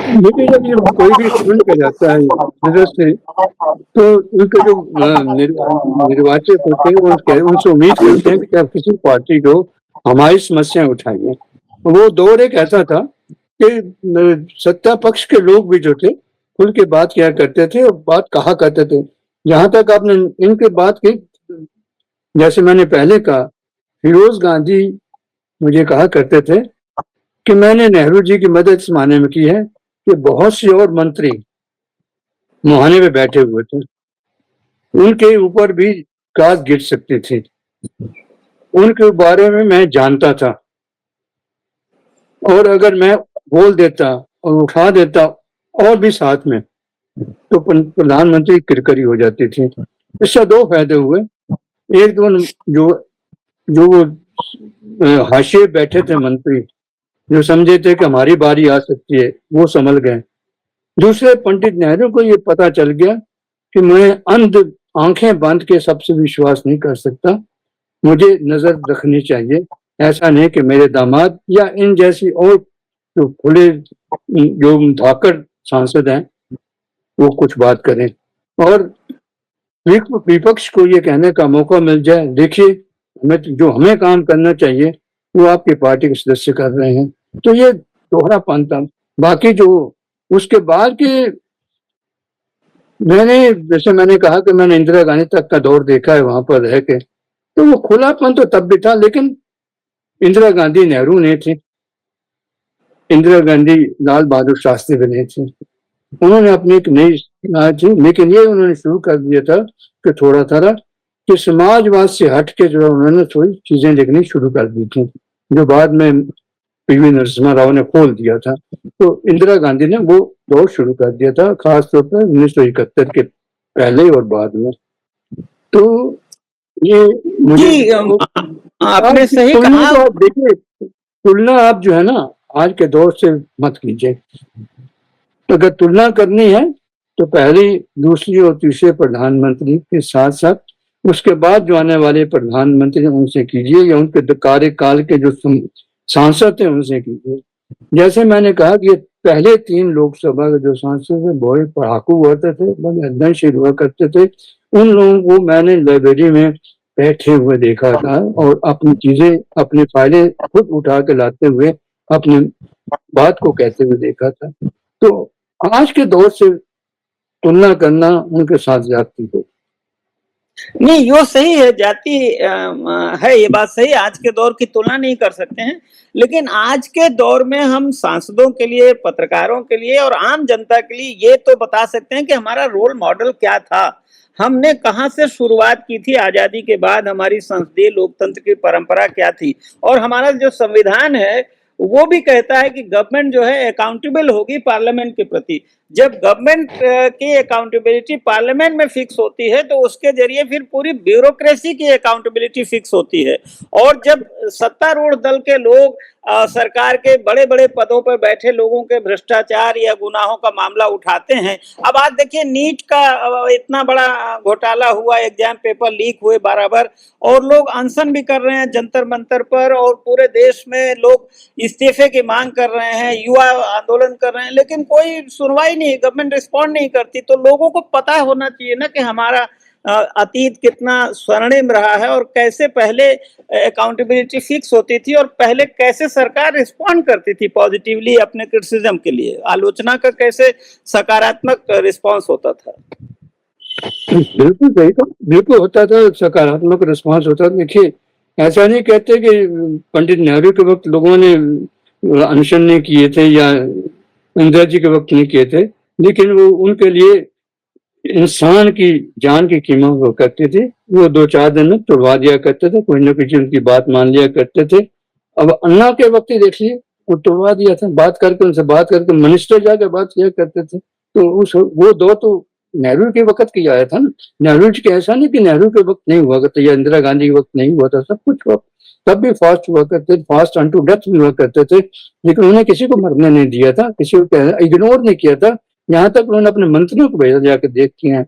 A: देखिए, जब ये कोई भी चुन के जाता है से, तो उनके जो निर्वाचित होते हैं उनसे उम्मीद करते हैं कि आप किसी पार्टी को हमारी समस्याएं उठाइए। वो दौर एक ऐसा था कि सत्ता पक्ष के लोग भी जो थे खुल के बात किया करते थे और बात कहा करते थे। जहां तक आपने इनके बात की, जैसे मैंने पहले कहा, फिरोज गांधी मुझे कहा करते थे कि मैंने नेहरू जी की मदद इस माने में की है कि बहुत से और मंत्री मुहाने में बैठे हुए थे, उनके ऊपर भी गाज गिर सकती थी, उनके बारे में मैं जानता था, और अगर मैं बोल देता और उठा देता और भी साथ में, तो प्रधानमंत्री किरकरी हो जाती थी। इससे दो फायदे हुए। एक तो जो जो वो हाशिए बैठे थे मंत्री, जो समझे थे कि हमारी बारी आ सकती है, वो संभल गए। दूसरे, पंडित नेहरू को ये पता चल गया कि मैं अंध आंखें बांध के सबसे विश्वास नहीं कर सकता, मुझे नजर रखनी चाहिए। ऐसा नहीं कि मेरे दामाद या इन जैसी और जो खुले जो धाकड़ सांसद हैं वो कुछ बात करें, और विपक्ष को ये कहने का मौका मिल जाए, देखिए जो हमें काम करना चाहिए वो आपकी पार्टी के सदस्य कर रहे हैं। तो ये दोहरापन था। बाकी जो उसके बाद के, मैंने कहा कि मैंने इंदिरा गांधी तक का दौर देखा है वहां पर रह के, तो वो खुलापन तो तब भी था, लेकिन इंदिरा गांधी नेहरू नहीं थी, इंदिरा गांधी लाल बहादुर शास्त्री भी नहीं थी। उन्होंने अपनी एक नई थी, लेकिन ये उन्होंने शुरू कर दिया था कि थोड़ा थोड़ा कि समाजवाद से हट के जो उन्होंने थोड़ी चीजें लिखनी शुरू कर दी थी, जो बाद में पीवी नरसिम्हा राव ने खोल दिया था। तो इंदिरा गांधी ने वो दौर शुरू कर दिया था, खासतौर पर 1971 के पहले और बाद में। तो ये मुझे
B: जी, आपने सही
A: तुलना
B: कहा।
A: तो आप देखिए, तुलना आप जो है ना आज के दौर से मत कीजिए। अगर तुलना करनी है तो पहली, दूसरी और तीसरे प्रधानमंत्री के साथ साथ उसके बाद जो आने वाले प्रधानमंत्री उनसे कीजिए, या उनके कार्यकाल के जो सांसद थे उनसे कीजिए। जैसे मैंने कहा कि पहले 3 लोकसभा के जो सांसद थे बड़े पढ़ाकू होते थे, बड़े अध्ययनशील हुआ करते थे। उन लोगों को मैंने लाइब्रेरी में बैठे हुए देखा था और अपनी चीजें, अपनी फाइलें खुद उठा के लाते हुए अपनी बात को कहते हुए देखा था। तो आज के दौर से तुलना करना उनके साथ ज्यादती हो।
B: नहीं, यो सही है, जाति है, ये बात सही। आज के दौर की तुलना नहीं कर सकते हैं, लेकिन आज के दौर में हम सांसदों के लिए, पत्रकारों के लिए और आम जनता के लिए ये तो बता सकते हैं कि हमारा रोल मॉडल क्या था, हमने कहाँ से शुरुआत की थी, आजादी के बाद हमारी संसदीय लोकतंत्र की परंपरा क्या थी। और हमारा जो संविधान है वो भी कहता है कि गवर्नमेंट जो है अकाउंटेबल होगी पार्लियामेंट के प्रति। जब गवर्नमेंट की अकाउंटेबिलिटी पार्लियामेंट में फिक्स होती है तो उसके जरिए फिर पूरी ब्यूरोक्रेसी की अकाउंटेबिलिटी फिक्स होती है। और जब सत्तारूढ़ दल के लोग सरकार के बड़े बड़े पदों पर बैठे लोगों के भ्रष्टाचार या गुनाहों का मामला उठाते हैं, अब आज देखिए नीट का इतना बड़ा घोटाला हुआ, एग्जाम पेपर लीक हुए बराबर, और लोग अनशन भी कर रहे हैं जंतर मंतर पर, और पूरे देश में लोग इस्तीफे की मांग कर रहे हैं, युवा आंदोलन कर रहे हैं, लेकिन कोई सुनवाई नहीं, गवर्नमेंट रिस्पॉन्ड नहीं करती। तो लोगों को पता होना चाहिए ना कि हमारा अतीत कितना स्वर्णिम रहा है, और कैसे पहले अकाउंटेबिलिटी फिक्स होती थी, और पहले कैसे सरकार रिस्पॉन्ड करती थी पॉजिटिवली अपने क्रिटिसिज्म के लिए, आलोचना का कैसे सकारात्मक रिस्पॉन्स होता था।
A: बिल्कुल सही, तो बिल्कुल होता था, सकारात्मक रिस्पॉन्स होता था। देखिए, ऐसा नहीं कहते कि पंडित नेहरू के वक्त लोगों ने अनशन नहीं किए थे या इंदिरा जी के वक्त नहीं किए थे, लेकिन वो उनके लिए इंसान की जान की कीमत वो करते थे। वो 2-4 दिन में तुड़वा दिया करते थे, कोई ना कोई उनकी बात मान लिया करते थे। अब अन्ना के वक्त ही देख लिए, वो तुड़वा दिया था, बात करके उनसे बात करके मिनिस्टर जाके बात किया करते थे। तो उस वो दो तो नेहरू के वक्त किया आया था ना। नेहरू जी के ऐसा नहीं कि नेहरू के वक्त नहीं हुआ करता या इंदिरा गांधी के वक्त नहीं हुआ था, सब कुछ हुआ, तब भी फास्ट हुआ करते, फास्ट अनटू डेथ भी हुआ करते थे, लेकिन उन्हें किसी को मरने नहीं दिया था, किसी को इग्नोर नहीं किया था। यहाँ तक उन्होंने अपने मंत्रियों को भेजा जाकर देख के हैं।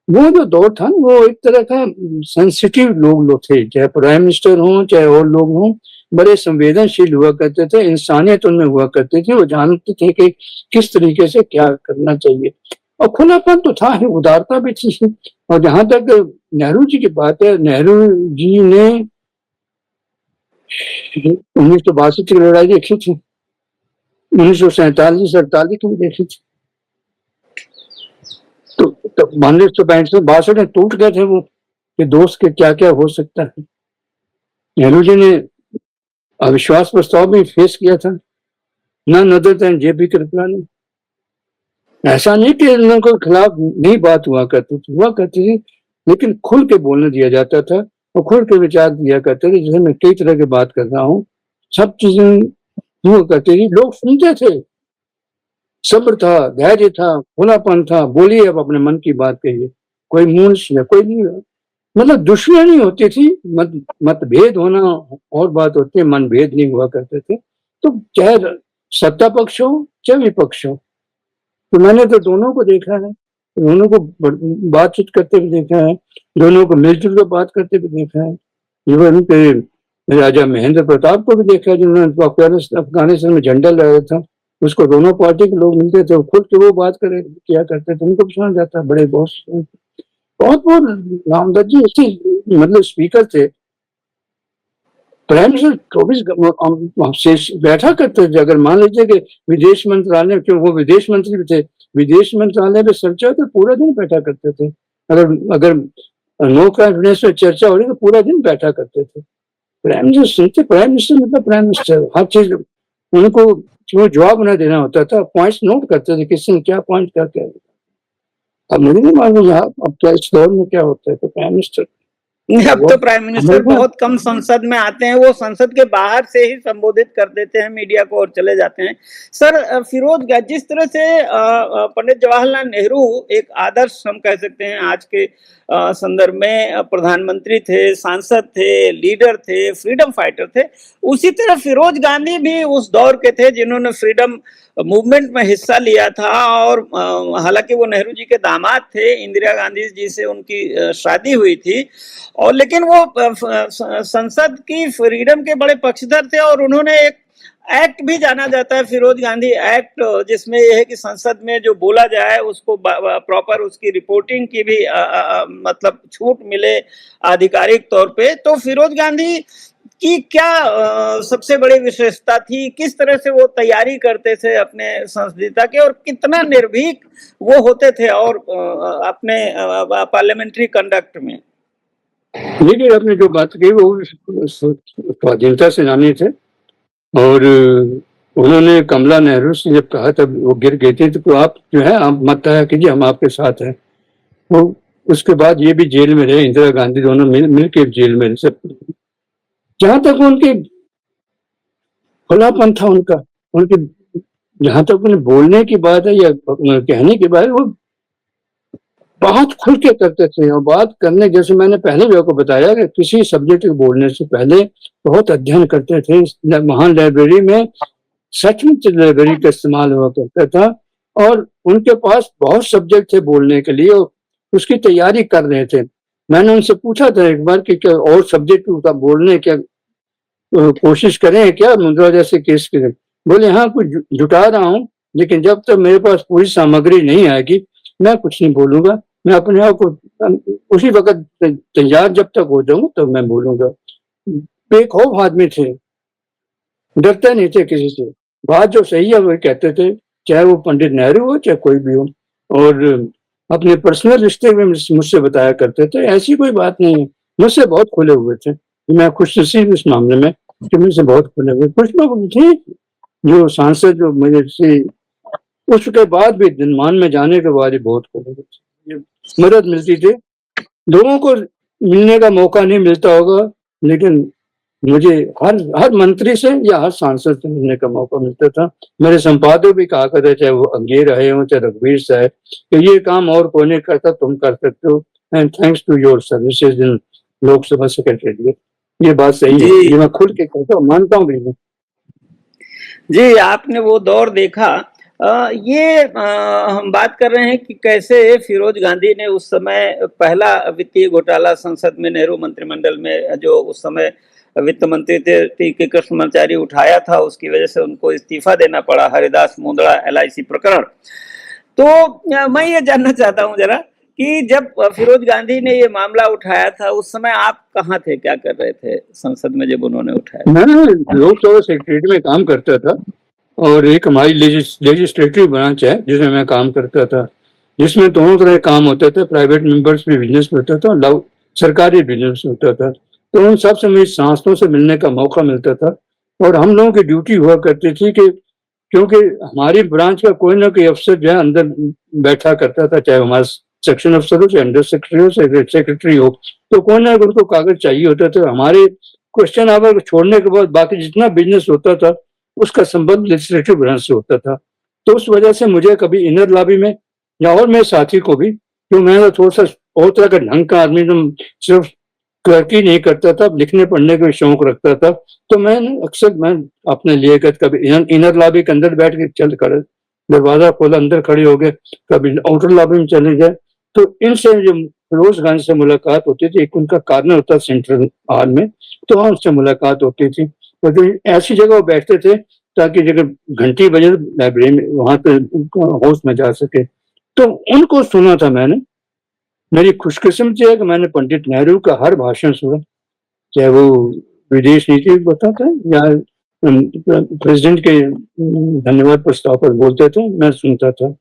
A: वो जो दौर था वो एक तरह का सेंसिटिव लोग थे, चाहे प्राइम मिनिस्टर हों चाहे और लोग हों, बड़े संवेदनशील हुआ करते थे, इंसानियत उनमें हुआ करती थी, वो जानते थे कि किस तरीके से क्या करना चाहिए, और खुलापन तो था ही, उदारता भी थी। और जहां तक नेहरू जी की बात है, नेहरू जी ने 1962 की लड़ाई देखी थी, 1947-48 की भी देखी थी। तो 1962 में टूट गए थे वो, कि दोस्त के क्या क्या हो सकता है। नेहरू जी ने अविश्वास प्रस्ताव भी फेस किया था, none other than JP Kripalani. ऐसा नहीं कि इन लोगों के खिलाफ नहीं बात हुआ करती थी, लेकिन खुल के बोलने दिया जाता था और खुल के विचार दिया करते थे। जैसे मैं कई तरह की बात कर रहा हूँ, सब चीजें हुआ करती थी, लोग सुनते थे, सब्र था, धैर्य था, खुलापन था, बोलिए अब अपने मन की बात कहिए, कोई मुंह या कोई नहीं, मतलब दुश्मनी होती थी, मतभेद होना और बात होती है, मनभेद नहीं हुआ करते थे। तो चाहे सत्ता पक्ष हो चाहे विपक्ष हो, तो मैंने तो दोनों को देखा है, दोनों को बातचीत करते हुए देखा है, दोनों को मिलजुल कर बात करते हुए देखा है। इवन के राजा महेंद्र प्रताप को भी देखा, जिन्होंने अफगानिस्तान में झंडा लगाया था, उसको दोनों पार्टी के लोग मिलते थे, खुद के वो बात किया करते थे, उनको भी समझ जाता, बड़े बहुत नामदर जी ऐसे मतलब स्पीकर थे। प्राइम मिनिस्टर 24 बैठा करते थे। अगर मान लीजिए कि विदेश मंत्रालय, क्यों वो विदेश मंत्री भी थे, विदेश मंत्रालय में चर्चा तो पूरा दिन बैठा करते थे। अगर नो कॉन्फिडेंस में चर्चा हो रही तो पूरा दिन बैठा करते थे। प्राइम मिनिस्टर सुनते, प्राइम मिनिस्टर मतलब प्राइम मिनिस्टर, हर चीज उनको जो जवाब न देना होता था, पॉइंट्स नोट करते थे, किसी ने क्या पॉइंट क्या किया। अब मुझे नहीं मालूम यहाँ अब क्या इस दौर में क्या होता है, तो प्राइम मिनिस्टर
B: अब तो प्राइम मिनिस्टर बहुत कम संसद में आते हैं, वो संसद के बाहर से ही संबोधित कर देते हैं मीडिया को और चले जाते हैं। सर फिरोज, जिस तरह से पंडित जवाहरलाल नेहरू एक आदर्श हम कह सकते हैं आज के संदर्भ में, प्रधानमंत्री थे, सांसद थे, लीडर थे, फ्रीडम फाइटर थे, उसी तरह फिरोज गांधी भी उस दौर के थे जिन्होंने फ्रीडम मूवमेंट में हिस्सा लिया था। और हालांकि वो नेहरू जी के दामाद थे, इंदिरा गांधी जी से उनकी शादी हुई थी, और लेकिन वो संसद की फ्रीडम के बड़े पक्षधर थे। और उन्होंने एक एक्ट भी जाना जाता है, फिरोज गांधी एक्ट, जिसमें यह है कि संसद में जो बोला जाए उसको प्रॉपर उसकी रिपोर्टिंग की भी मतलब छूट मिले आधिकारिक तौर पे। तो फिरोज गांधी की क्या सबसे बड़ी विशेषता थी, किस तरह से वो तैयारी करते थे अपने संसदीयता के, और कितना निर्भीक वो होते थे और अपने पार्लियामेंट्री कंडक्ट में?
A: देखिए, आपने जो बात की वो स्वाधीनता सेनानी थे, और उन्होंने कमला नेहरू से जब कहा, तब वो गिर गए थे, तो आप जो है आप मत आया कीजिए, हम आपके साथ हैं। वो उसके बाद ये भी जेल में रहे, इंदिरा गांधी, दोनों मिल के जेल में सब। जहां तक उनके खुलापन था उनके जहां तक उन्हें बोलने की बात है या कहने की बात है, वो बहुत खुल के करते थे। और बात करने, जैसे मैंने पहले भी आपको बताया कि किसी सब्जेक्ट को बोलने से पहले बहुत अध्ययन करते थे। वहां लाइब्रेरी में सचमुच लाइब्रेरी का इस्तेमाल हुआ करता था, और उनके पास बहुत सब्जेक्ट थे बोलने के लिए, और उसकी तैयारी कर रहे थे। मैंने उनसे पूछा था एक बार कि क्या और सब्जेक्ट बोलने क्या कोशिश करें क्या, मुद्रा जैसे केस के। बोले हाँ, कुछ जुटा रहा हूँ, लेकिन जब तक मेरे पास पूरी सामग्री नहीं आएगी मैं कुछ नहीं बोलूंगा। मैं अपने आप को उसी वक्त तैयार जब तक हो जाऊंगा तो मैं बोलूंगा। बेखौफ आदमी थे, डरते नहीं थे किसी से, बात जो सही है वही कहते थे, चाहे वो पंडित नेहरू हो चाहे कोई भी हो। और अपने पर्सनल रिश्ते में मुझसे बताया करते थे, ऐसी कोई बात नहीं है। मुझसे बहुत खुले हुए थे, मैं खुशनसीब इस मामले में कि मुझसे बहुत खुले हुए। कुछ लोग थे जो सांसद जो मुझे से उसके बाद भी दिनमान में जाने के बाद ही बहुत खुले हुए थे, मदद मिलती थी। लोगों को मिलने का मौका नहीं मिलता होगा, लेकिन मुझे हर मंत्री से या हर सांसद से मिलने का मौका मिलता था। मेरे संपादक भी कहा करते, चाहे वो अंगेर रहे हो चाहे रघुवीर साहब, कि ये काम और कोई नहीं करता, तुम कर सकते हो, and thanks to your services in Lok Sabha secretary. ये बात सही है, ये मैं खुद के कहता हूँ, मानता हूँ भी।
B: जी, आपने वो दौर देखा। हम बात कर रहे हैं कि कैसे फिरोज गांधी ने उस समय पहला वित्तीय घोटाला संसद में नेहरू मंत्रिमंडल में, जो उस समय वित्त मंत्री थे टी.के. कृष्णमाचारी, उठाया था, उसकी वजह से उनको इस्तीफा देना पड़ा, हरिदास मुंदड़ा LIC प्रकरण। तो मैं ये जानना चाहता हूँ जरा कि जब फिरोज गांधी ने ये मामला उठाया था, उस समय आप कहाँ थे, क्या कर रहे थे संसद में जब उन्होंने उठाया?
A: मैं लोकसभा सेक्रेटरी में काम करता था, और एक हमारी लेजिस्लेटिव ब्रांच है जिसमें मैं काम करता था, जिसमें दोनों तरह काम होते थे, प्राइवेट मेंबर्स भी बिजनेस होता था, सरकारी बिजनेस होता था। तो उन सब से मेरी सांसदों से मिलने का मौका मिलता था, और हम लोगों की ड्यूटी हुआ करती थी कि क्योंकि हमारी ब्रांच का कोई ना कोई अफसर जो है अंदर बैठा करता था, चाहे हमारा सेक्शन अफसर हो, चाहे अंडर सेक्रेटरी हो, सेक्रेटरी हो, तो कोई ना कोई उनको कागज चाहिए होता था। हमारे क्वेश्चन आवर छोड़ने के बाद बाकी जितना बिजनेस होता था उसका संबंध लेजिस्लेटिव ब्रांच से होता था। तो उस वजह से मुझे कभी इनर लॉबी में या और मेरे साथी को भी, जो मैं तो थोड़ा सा बहुत तरह का ढंग का आदमी, तो सिर्फ क्लर्क ही नहीं करता था, लिखने पढ़ने का भी शौक रखता था, तो मैं अक्सर मैं अपने लिए कभी इनर लॉबी के अंदर बैठ के चल कर दरवाजा खोला, अंदर खड़े हो गए, कभी आउटर लॉबी में चले गए। तो इनसे जो फिरोज गांधी से मुलाकात होती थी, एक उनका कार्नर होता सेंट्रल हॉल में, तो वहां उससे मुलाकात होती थी। तो जो ऐसी जगह वो बैठते थे ताकि जगह घंटी बजे लाइब्रेरी में वहां पे हाउस में जा सके, तो उनको सुना था मैंने। मेरी खुशकिस्मती है कि मैंने पंडित नेहरू का हर भाषण सुना, चाहे वो विदेश नीति बताते या प्रेसिडेंट के धन्यवाद प्रस्ताव पर बोलते थे, मैं सुनता था।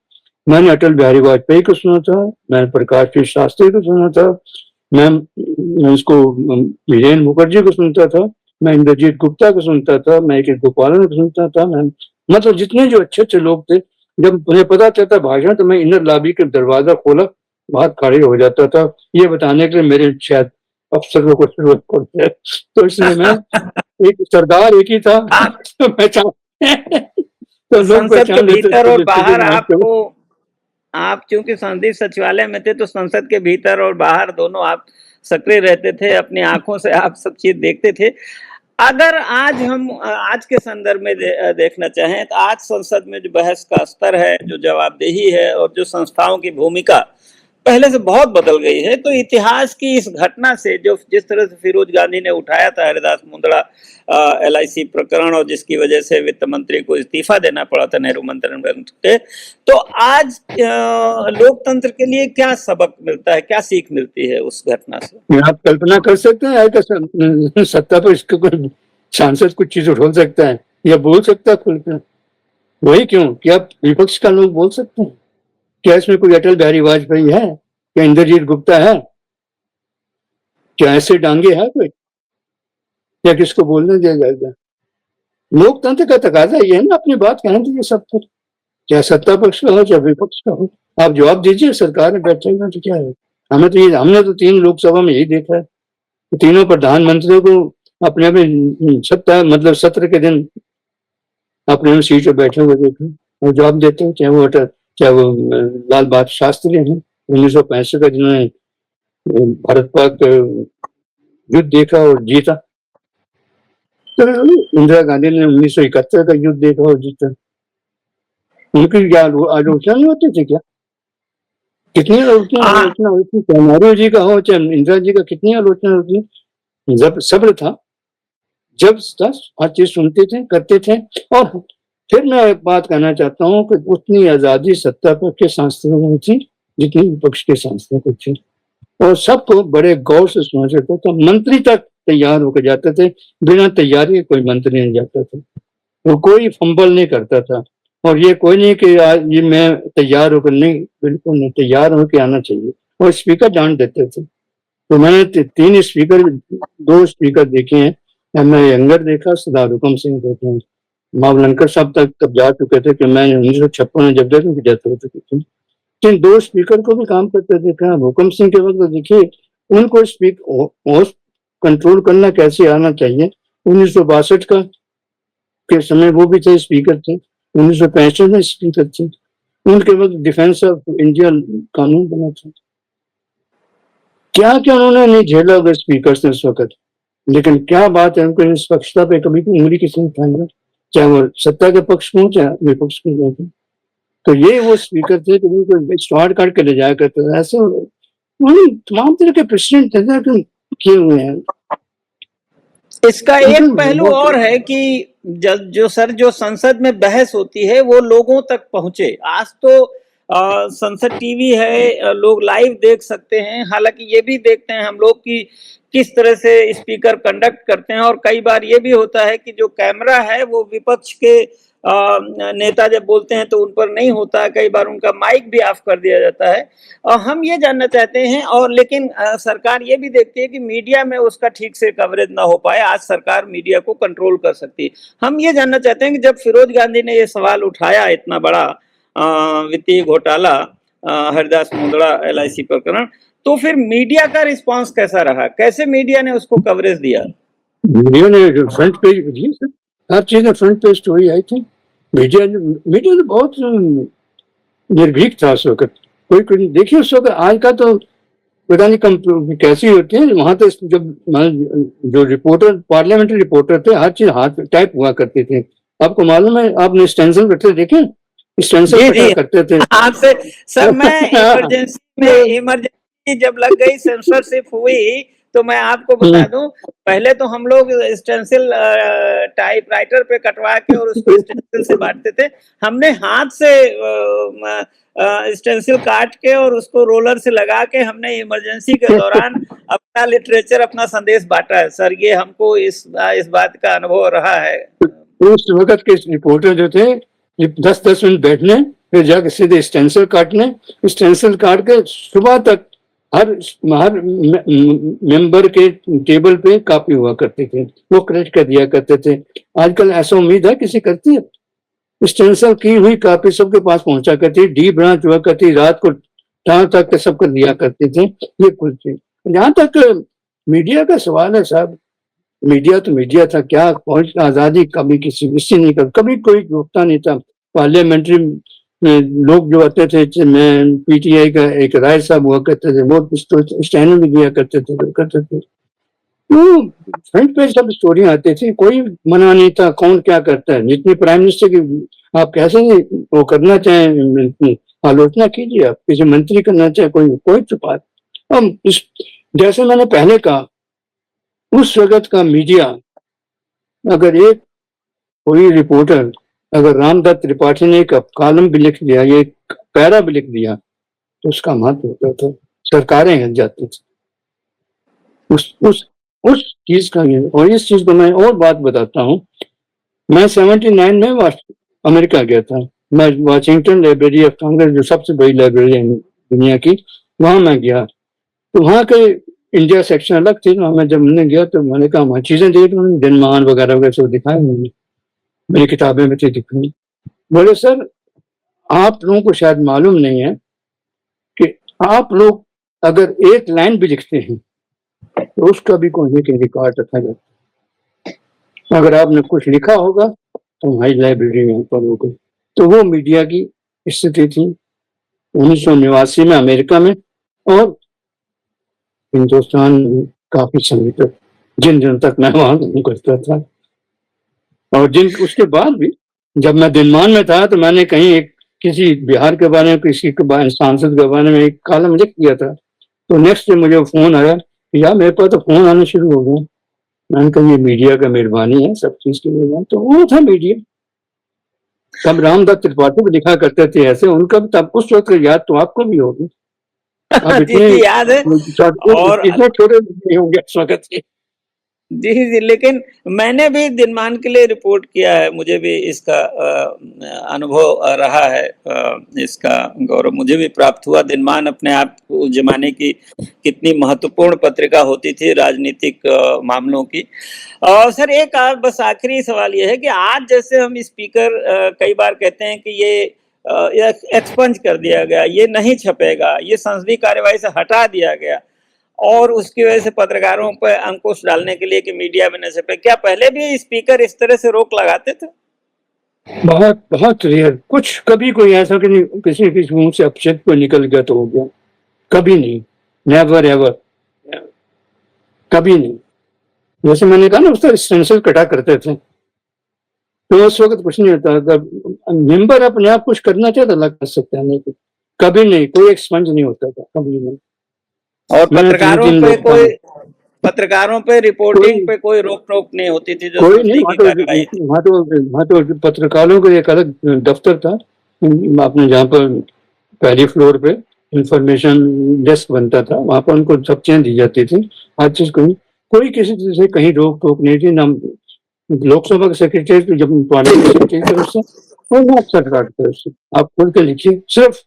A: मैंने अटल बिहारी वाजपेयी को सुना था, मैंने प्रकाश जी शास्त्री को सुना था, मैं इसको वीरेन मुखर्जी को सुनता था, मैं इंद्रजीत गुप्ता को सुनता था, मैं के गोपालन को सुनता था, मैं मतलब जितने जो अच्छे अच्छे लोग थे, जब मुझे पता चलता भाषण तो मैं इनर लॉबी का दरवाजा खोला, बाहर खड़े हो जाता था, ये बताने के लिए मेरे शायद अफसरों को जरूरत पड़ती है। तो इसलिए मैं एक सरदार एक ही था,
B: आप
A: तो पहचान तो लोग
B: संसद के
A: पहचान लेते
B: भीतर
A: थे
B: और
A: जैसे
B: बाहर
A: कि मैं तो।
B: आप चूंकि संसदीय सचिवालय में थे, तो संसद के भीतर और बाहर दोनों आप सक्रिय रहते थे, अपनी आंखों से आप सब चीज देखते थे। अगर आज हम आज के संदर्भ में देखना चाहें, तो आज संसद में जो बहस का स्तर है, जो जवाबदेही है और जो संस्थाओं की भूमिका पहले से बहुत बदल गई है, तो इतिहास की इस घटना से, जो जिस तरह से फिरोज गांधी ने उठाया था हरिदास मुंदड़ा LIC प्रकरण, और जिसकी वजह से वित्त मंत्री को इस्तीफा देना पड़ा था नेहरू मंत्रिमंडल के, तो आज लोकतंत्र के लिए क्या सबक मिलता है, क्या सीख मिलती है उस घटना से?
A: आप कल्पना कर सकते हैं आज का सत्ता पर इसको कोई सांसद कुछ चीज उठा सकता है या बोल सकता है खुलकर? वही क्यों, क्या विपक्ष का लोग बोल सकते हैं? क्या इसमें कोई अटल बिहारी वाजपेयी है, क्या इंद्रजीत गुप्ता है, क्या ऐसे डांगे है कोई, या किसको बोलने दिया जाएगा? लोकतंत्र का तकाजा ये है ना, अपनी बात कहने दीजिए सब कुछ, चाहे सत्ता पक्ष का हो चाहे विपक्ष का हो। आप जवाब दीजिए, सरकार में बैठेगा तो क्या है। हमने तो 3 लोकसभा में यही देखा है, तीनों प्रधानमंत्रियों को अपने अपने सत्ता मतलब सत्र के दिन अपने सीट पर बैठे हुए देखे और जवाब देते हैं, चाहे वो लाल बहादुर शास्त्री हैं 1965 का, जिन्होंने भारत पाक युद्ध देखा और जीता, तो इंदिरा गांधी ने 1971 का युद्ध देखा और जीता। उनकी क्या आलोचना नहीं होती थी क्या? कितनी आलोचना हुई थी, चाहे नेहरू जी का हो चाहे इंदिरा जी का, कितनी आलोचना होती है। जब सब्र था, जब हर चीज सुनते थे, करते थे। और फिर मैं एक बात कहना चाहता हूँ कि उतनी आजादी सत्ता पक्ष के सांसदों में थी जितनी विपक्ष के सांसदों को थी, और सबको बड़े गौर से सुना जाता था। मंत्री तक तैयार होकर जाते थे, बिना तैयारी के कोई मंत्री नहीं जाता था, वो कोई फंबल नहीं करता था। और ये कोई नहीं कि आज ये मैं तैयार होकर, नहीं, बिल्कुल नहीं, तैयार होकर आना चाहिए। और स्पीकर जान देते थे। तो मैंने 3 स्पीकर, 2 स्पीकर देखे हैं, मैं यंगर देखा, सरदार हुकम सिंह देखे हैं। मावलंकर साहब तक तब जा चुके थे कि मैं 1956 में जब देखा डेथ हो चुकी थी। इन 2 स्पीकर को भी काम करते देखा। हुकम सिंह के वक्त देखिए, उनको होश कंट्रोल करना कैसे आना चाहिए। 1962 का के समय वो भी थे, स्पीकर थे। 1965 में स्पीकर थे। उनके वक्त डिफेंस ऑफ इंडिया कानून बना था। क्या क्या उन्होंने नहीं झेला होगा स्पीकर से उस वक्त, लेकिन क्या बात है, उनको निष्पक्षता पे कभी उंगली किसी ने उठाई, चाहे वो सत्ता के पक्ष में हो चाहे विपक्ष के हो। तो ये वो स्पीकर थे कि उनको स्टार्ट काट के ले जाया करते थे। ऐसे तमाम तरह के प्रेसिडेंट थे किए हुए हैं।
B: इसका एक पहलू और है कि जो संसद में बहस होती है वो लोगों तक पहुंचे। आज तो संसद टीवी है, लोग लाइव देख सकते हैं। हालांकि ये भी देखते हैं हम लोग कि किस तरह से स्पीकर कंडक्ट करते हैं, और कई बार ये भी होता है कि जो कैमरा है वो विपक्ष के नेता जब बोलते हैं तो उन पर नहीं होता, कई बार उनका माइक भी ऑफ कर दिया जाता है। और हम ये जानना चाहते हैं, और लेकिन सरकार ये भी देखती है कि मीडिया में उसका ठीक से कवरेज ना हो पाए। आज सरकार मीडिया को कंट्रोल कर सकती है। हम ये जानना चाहते हैं कि जब फिरोज गांधी ने ये सवाल उठाया, इतना बड़ा वित्तीय घोटाला, हरिदास मुंदड़ा LIC प्रकरण, तो फिर मीडिया का रिस्पांस कैसा रहा? कैसे मीडिया ने उसको कवरेज दिया?
A: मीडिया ने फ्रंट पेज पे दिया सर, हर चीज में फ्रंट पेज स्टोरी आई थी। मीडिया तो बहुत निर्भीक था उस वक्त। कोई देखिए उस वक्त, आज का तो पता नहीं कैसी होती है। वहां तो जब जो रिपोर्टर, पार्लियामेंट्री रिपोर्टर थे, हर चीज हाथ टाइप हुआ करती थी। आपको मालूम है, आपने स्टेंसिल करते देखे, स्टेंसिल कटा करते थे
B: आपसे सर, मैं इमरजेंसी जब लग गई, सेंसरशिप हुई, तो मैं आपको बता दूं, पहले तो हम लोग स्टेंसिल टाइपराइटर पे कटवा के और उसको स्टेंसिल से बांटते थे। हमने हाथ से स्टेंसिल काट के और उसको रोलर से लगा के हमने इमरजेंसी के दौरान अपना लिटरेचर, अपना संदेश बांटा है सर। ये हमको इस बात का अनुभव रहा है।
A: उस वक्त के रिपोर्टर जो थे, 10-10 मिनट बैठने, फिर जाके सीधे स्टेंसिल काटने, स्टेंसिल काट के सुबह तक हर मेंबर के टेबल पे कॉपी हुआ करते थे, वो करेक्ट कर दिया करते थे। आजकल ऐसा उम्मीद है किसी करती है? स्टेंसिल की हुई कॉपी सबके पास पहुंचा करती, डी ब्रांच हुआ करती, रात को टाइम तक सबको दिया करते थे। ये कुछ चीज। जहां तक मीडिया का सवाल है साहब, मीडिया तो मीडिया था, क्या पहुंच आजादी कभी किसी नहीं कर, कभी कोई रोकता नहीं था। पार्लियामेंट्री लोग जो आते थे, PTI का एक राय साहब हुआ करते थे, वो स्टैंड भी दिया करते थे। तो फ्रंट पे सब स्टोरियां आती थी, कोई मना नहीं था कौन क्या करता है। जितनी प्राइम मिनिस्टर की आप कैसे वो करना चाहें, आलोचना कीजिए, आप किसी मंत्री करना चाहे, कोई छुपा। हम जैसे मैंने पहले कहा, उस वक्त का मीडिया, अगर एक कोई रिपोर्टर, अगर रामदत्त त्रिपाठी ने एक कॉलम भी लिख दिया, ये पैरा भी लिख दिया, तो उसका महत्व होता था, सरकारें हिल जाती थी उस चीज का। और इस चीज को मैं और बात बताता हूँ। मैं 79 में अमेरिका गया था। मैं वाशिंगटन लाइब्रेरी ऑफ कांग्रेस, जो सबसे बड़ी लाइब्रेरी है दुनिया की, वहां मैं गया। तो वहां के इंडिया सेक्शन अलग थी। वहां मैं जब मैंने गया तो मैंने कहा वहां चीजें देख, दिनमान वगैरह वगैरह सब दिखाए, मेरी किताबें में थी दिखाई। बोले सर, आप लोगों को शायद मालूम नहीं है कि आप लोग अगर एक लाइन भी लिखते हैं तो उसका भी कोई ना कोई रिकॉर्ड रखा जाता है। अगर आपने कुछ लिखा होगा तो हमारी लाइब्रेरी में पढ़ोगे। तो वो मीडिया की स्थिति थी 1989 में अमेरिका में, और हिंदुस्तान में काफी समय तक, जिन तक मैं वहां करता था। और उसके बाद भी जब मैं दिनमान में था तो मैंने कहीं किसी बिहार के बारे में, किसी के बारे सांसद के बारे में एक कॉलम लिख दिया था। तो नेक्स्ट डे मुझे फोन आया, यार मेरे पास तो फोन आने शुरू हो गए। मैंने कहा ये मीडिया का मेहरबानी है, सब चीज की मेहरबानी। तो वो था मीडिया। तब रामदत्त त्रिपाठी भी लिखा करते थे ऐसे, उनका भी तब उस वक्त याद तो आपको भी होगी। अब इतने
B: याद है, और
A: इतने छोटे नहीं होंगे इस वक्त के।
B: जी, लेकिन मैंने भी दिनमान के लिए रिपोर्ट किया है, मुझे भी इसका अनुभव रहा है, इसका गौरव मुझे भी प्राप्त हुआ। दिनमान अपने आप उस जमाने की कितनी महत्वपूर्ण पत्रिका होती थी राजनीतिक मामलों की। और सर, एक बस आखिरी सवाल ये है कि आज जैसे हम स्पीकर कई बार कहते हैं कि ये एक्सपंज कर दिया गया, ये नहीं छपेगा, ये संसदीय कार्यवाही से हटा दिया गया, और उसकी वजह से पत्रकारों पर अंकुश डालने के लिए कि मीडिया में न छपे, क्या पहले भी स्पीकर इस तरह से रोक लगाते थे?
A: बहुत बहुत रेयर, कुछ कभी कोई ऐसा कि किसी मुंह से अपशब्द को निकल गया तो हो गया, कभी नहीं, नेवर एवर, कभी नहीं। जैसे मैंने कहा ना, उस तरह स्टेंसिल कटा करते थे, तो उस वक्त कुछ नहीं होता। अगर मेंबर अपने आप कुछ करना चाहे तो अलग कर सकता है, नहीं तो कभी नहीं, कोई एक्सपंज नहीं होता था, कभी नहीं।
B: और पत्रकारों पे रिपोर्टिंग पे कोई रोक टोक नहीं होती थी? जो
A: कोई नहीं, वहाँ तो पत्रकारों का एक अलग दफ्तर था आपने, जहाँ पर पहली फ्लोर पे इंफॉर्मेशन डेस्क बनता था, वहां पर उनको सब चीजें दी जाती थी, हर चीज। कोई किसी चीज से कहीं रोक टोक नहीं थी, ना लोकसभा के सेक्रेटरी जब पार्लियामेंट सेक्रेटरी की तरफ से और भारत सरकार की तरफ से आप खोल के लिखिए। सिर्फ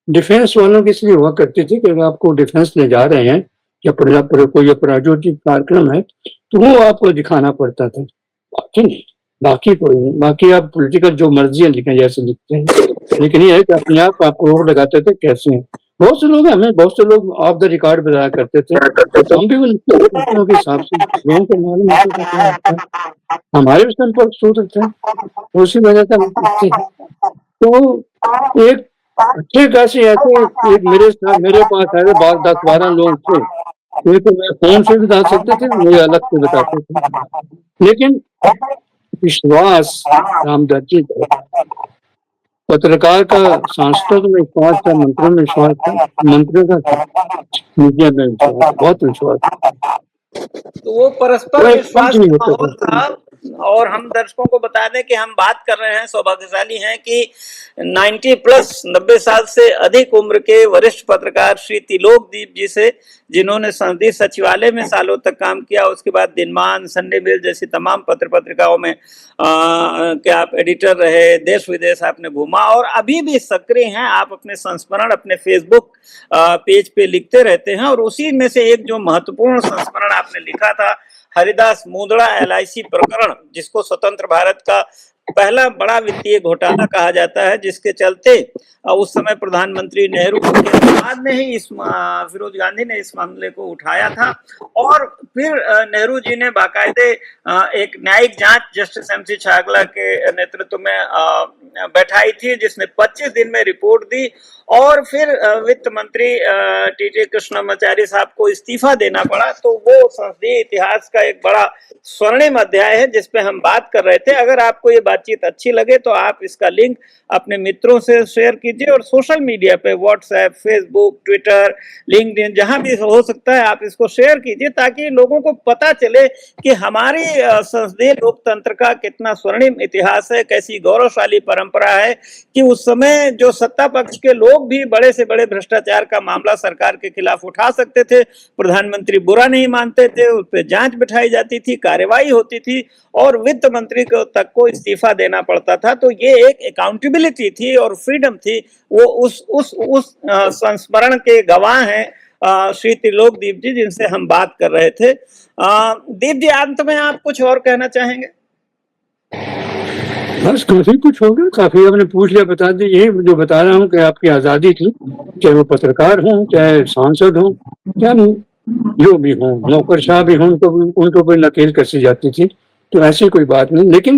A: डिफेंस वालों की इसलिए हुआ करती थी कि अगर आपको डिफेंस ले जा रहे हैं या कोई अपराधोचित कार्यक्रम है तो वो आपको दिखाना पड़ता था, बाकी नहीं, बाकी कोई नहीं। बाकी आप पॉलिटिकल जो मर्जी लिखें जैसे लिखते हैं, लेकिन ये है कि अपने आप आपको रोक लगाते थे कैसे हैं। बहुत से लोग हमें बहुत से लोग ऑफ द रिकॉर्ड बताया करते थे, हम भी उन के हिसाब से लोगों को मालूम होता था क्या होता है, हमारे भी संपर्क सूत्र थे, उसी वजह से हम पूछते हैं। तो एक अच्छे खासी ऐसे एक मेरे पास ऐसे 10-12 लोग थे, एक मैं फोन से भी बता सकते थे, मुझे अलग से बताते थे, लेकिन विश्वास रामदत्त जी का, पत्रकार का, सांसदों में विश्वास था, मंत्रियों में विश्वास था, मंत्रियों का था, मीडिया में विश्वास, बहुत विश्वास।
B: तो वो परस्पर
A: वो
B: विश्वास
A: नहीं
B: का
A: होता
B: माहौल था। और हम दर्शकों को बता दें कि हम बात कर रहे हैं, सौभाग्यशाली हैं कि 90 साल से अधिक उम्र के वरिष्ठ पत्रकार श्री त्रिलोकदीप जी से, जिन्होंने संसदीय सचिवालय में सालों तक काम किया, उसके बाद दिनमान, संडे मेल जैसी तमाम पत्र पत्रिकाओं में क्या आप एडिटर रहे, देश विदेश आपने घूमा और अभी भी सक्रिय हैं। आप अपने संस्मरण अपने फेसबुक पेज पे लिखते रहते हैं और उसी में से एक जो महत्वपूर्ण संस्मरण आपने लिखा था, हरिदास मुंदड़ा LIC प्रकरण, जिसको स्वतंत्र भारत का पहला बड़ा वित्तीय घोटाला कहा जाता है, जिसके चलते उस समय प्रधानमंत्री नेहरू के बाद में ही फिरोज गांधी ने इस मामले को उठाया था और फिर नेहरू जी ने बाकायदे एक न्यायिक जांच जस्टिस MC छागला के नेतृत्व में बैठाई थी, जिसने 25 दिन में रिपोर्ट दी और फिर वित्त मंत्री TJ कृष्णमाचारी साहब को इस्तीफा देना पड़ा। तो वो संसदीय इतिहास का एक बड़ा स्वर्णिम अध्याय है जिस पे हम बात कर रहे थे। अगर आपको ये बातचीत अच्छी लगे तो आप इसका लिंक अपने मित्रों से शेयर कीजिए और सोशल मीडिया पे व्हाट्सएप, फेसबुक, ट्विटर, लिंक्डइन, जहां भी हो सकता है आप इसको शेयर कीजिए, ताकि लोगों को पता चले कि हमारी संसदीय लोकतंत्र का कितना स्वर्णिम इतिहास है, कैसी गौरवशाली परंपरा है कि उस समय जो सत्ता पक्ष के लोग भी बड़े से बड़े भ्रष्टाचार का मामला सरकार के खिलाफ उठा सकते थे, प्रधानमंत्री बुरा नहीं मानते थे, उस पर जांच बिठाई जाती थी, कार्रवाई होती थी और वित्त मंत्री को तक को इस्तीफा देना पड़ता था। तो ये एक अकाउंटेबिलिटी थी और फ्रीडम थी। वो उस संस्मरण के गवाह हैं श्री त्रिलोकदीप जी, जिनसे हम बात कर रहे थे। दीप जी, अंत में आप कुछ और कहना चाहेंगे?
A: बस काफी कुछ हो गया, काफी आपने पूछ लिया, बता दी। यही जो बता रहा हूँ कि आपकी आजादी थी, चाहे वो पत्रकार हों, चाहे सांसद हों, चाहे जो भी हों, नौकरशाह भी हों, उनको भी नकेल कसी जाती थी। तो ऐसी कोई बात नहीं, लेकिन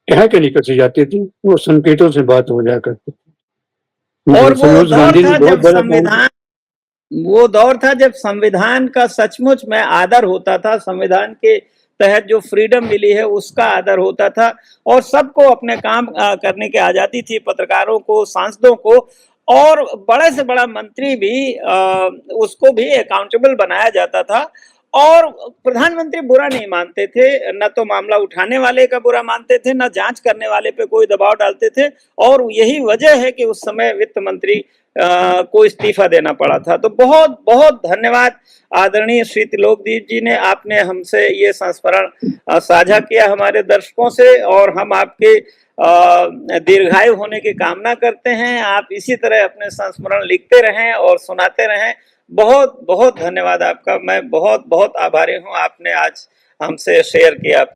A: कह के नहीं कसी जाती थी, वो संकेतों से बात हो जाया करती थी।
B: और वो दौर था जब संविधान का सचमुच में आदर होता था, संविधान के तहत जो फ्रीडम मिली है उसका आदर होता था और सबको अपने काम करने की आजादी थी, पत्रकारों को, सांसदों को, और बड़े से बड़ा मंत्री भी उसको भी अकाउंटेबल बनाया जाता था और प्रधानमंत्री बुरा नहीं मानते थे, न तो मामला उठाने वाले का बुरा मानते थे, न जांच करने वाले पे कोई दबाव डालते थे। और यही वजह है कि उस समय वित्त मंत्री को इस्तीफा देना पड़ा था। तो बहुत बहुत धन्यवाद आदरणीय श्री त्रिलोकदीप जी ने, आपने हमसे ये संस्मरण साझा किया हमारे दर्शकों से और हम आपके दीर्घायु होने की कामना करते हैं। आप इसी तरह अपने संस्मरण लिखते रहें और सुनाते रहें। बहुत बहुत धन्यवाद आपका, मैं बहुत बहुत आभारी हूँ, आपने आज हमसे शेयर किया।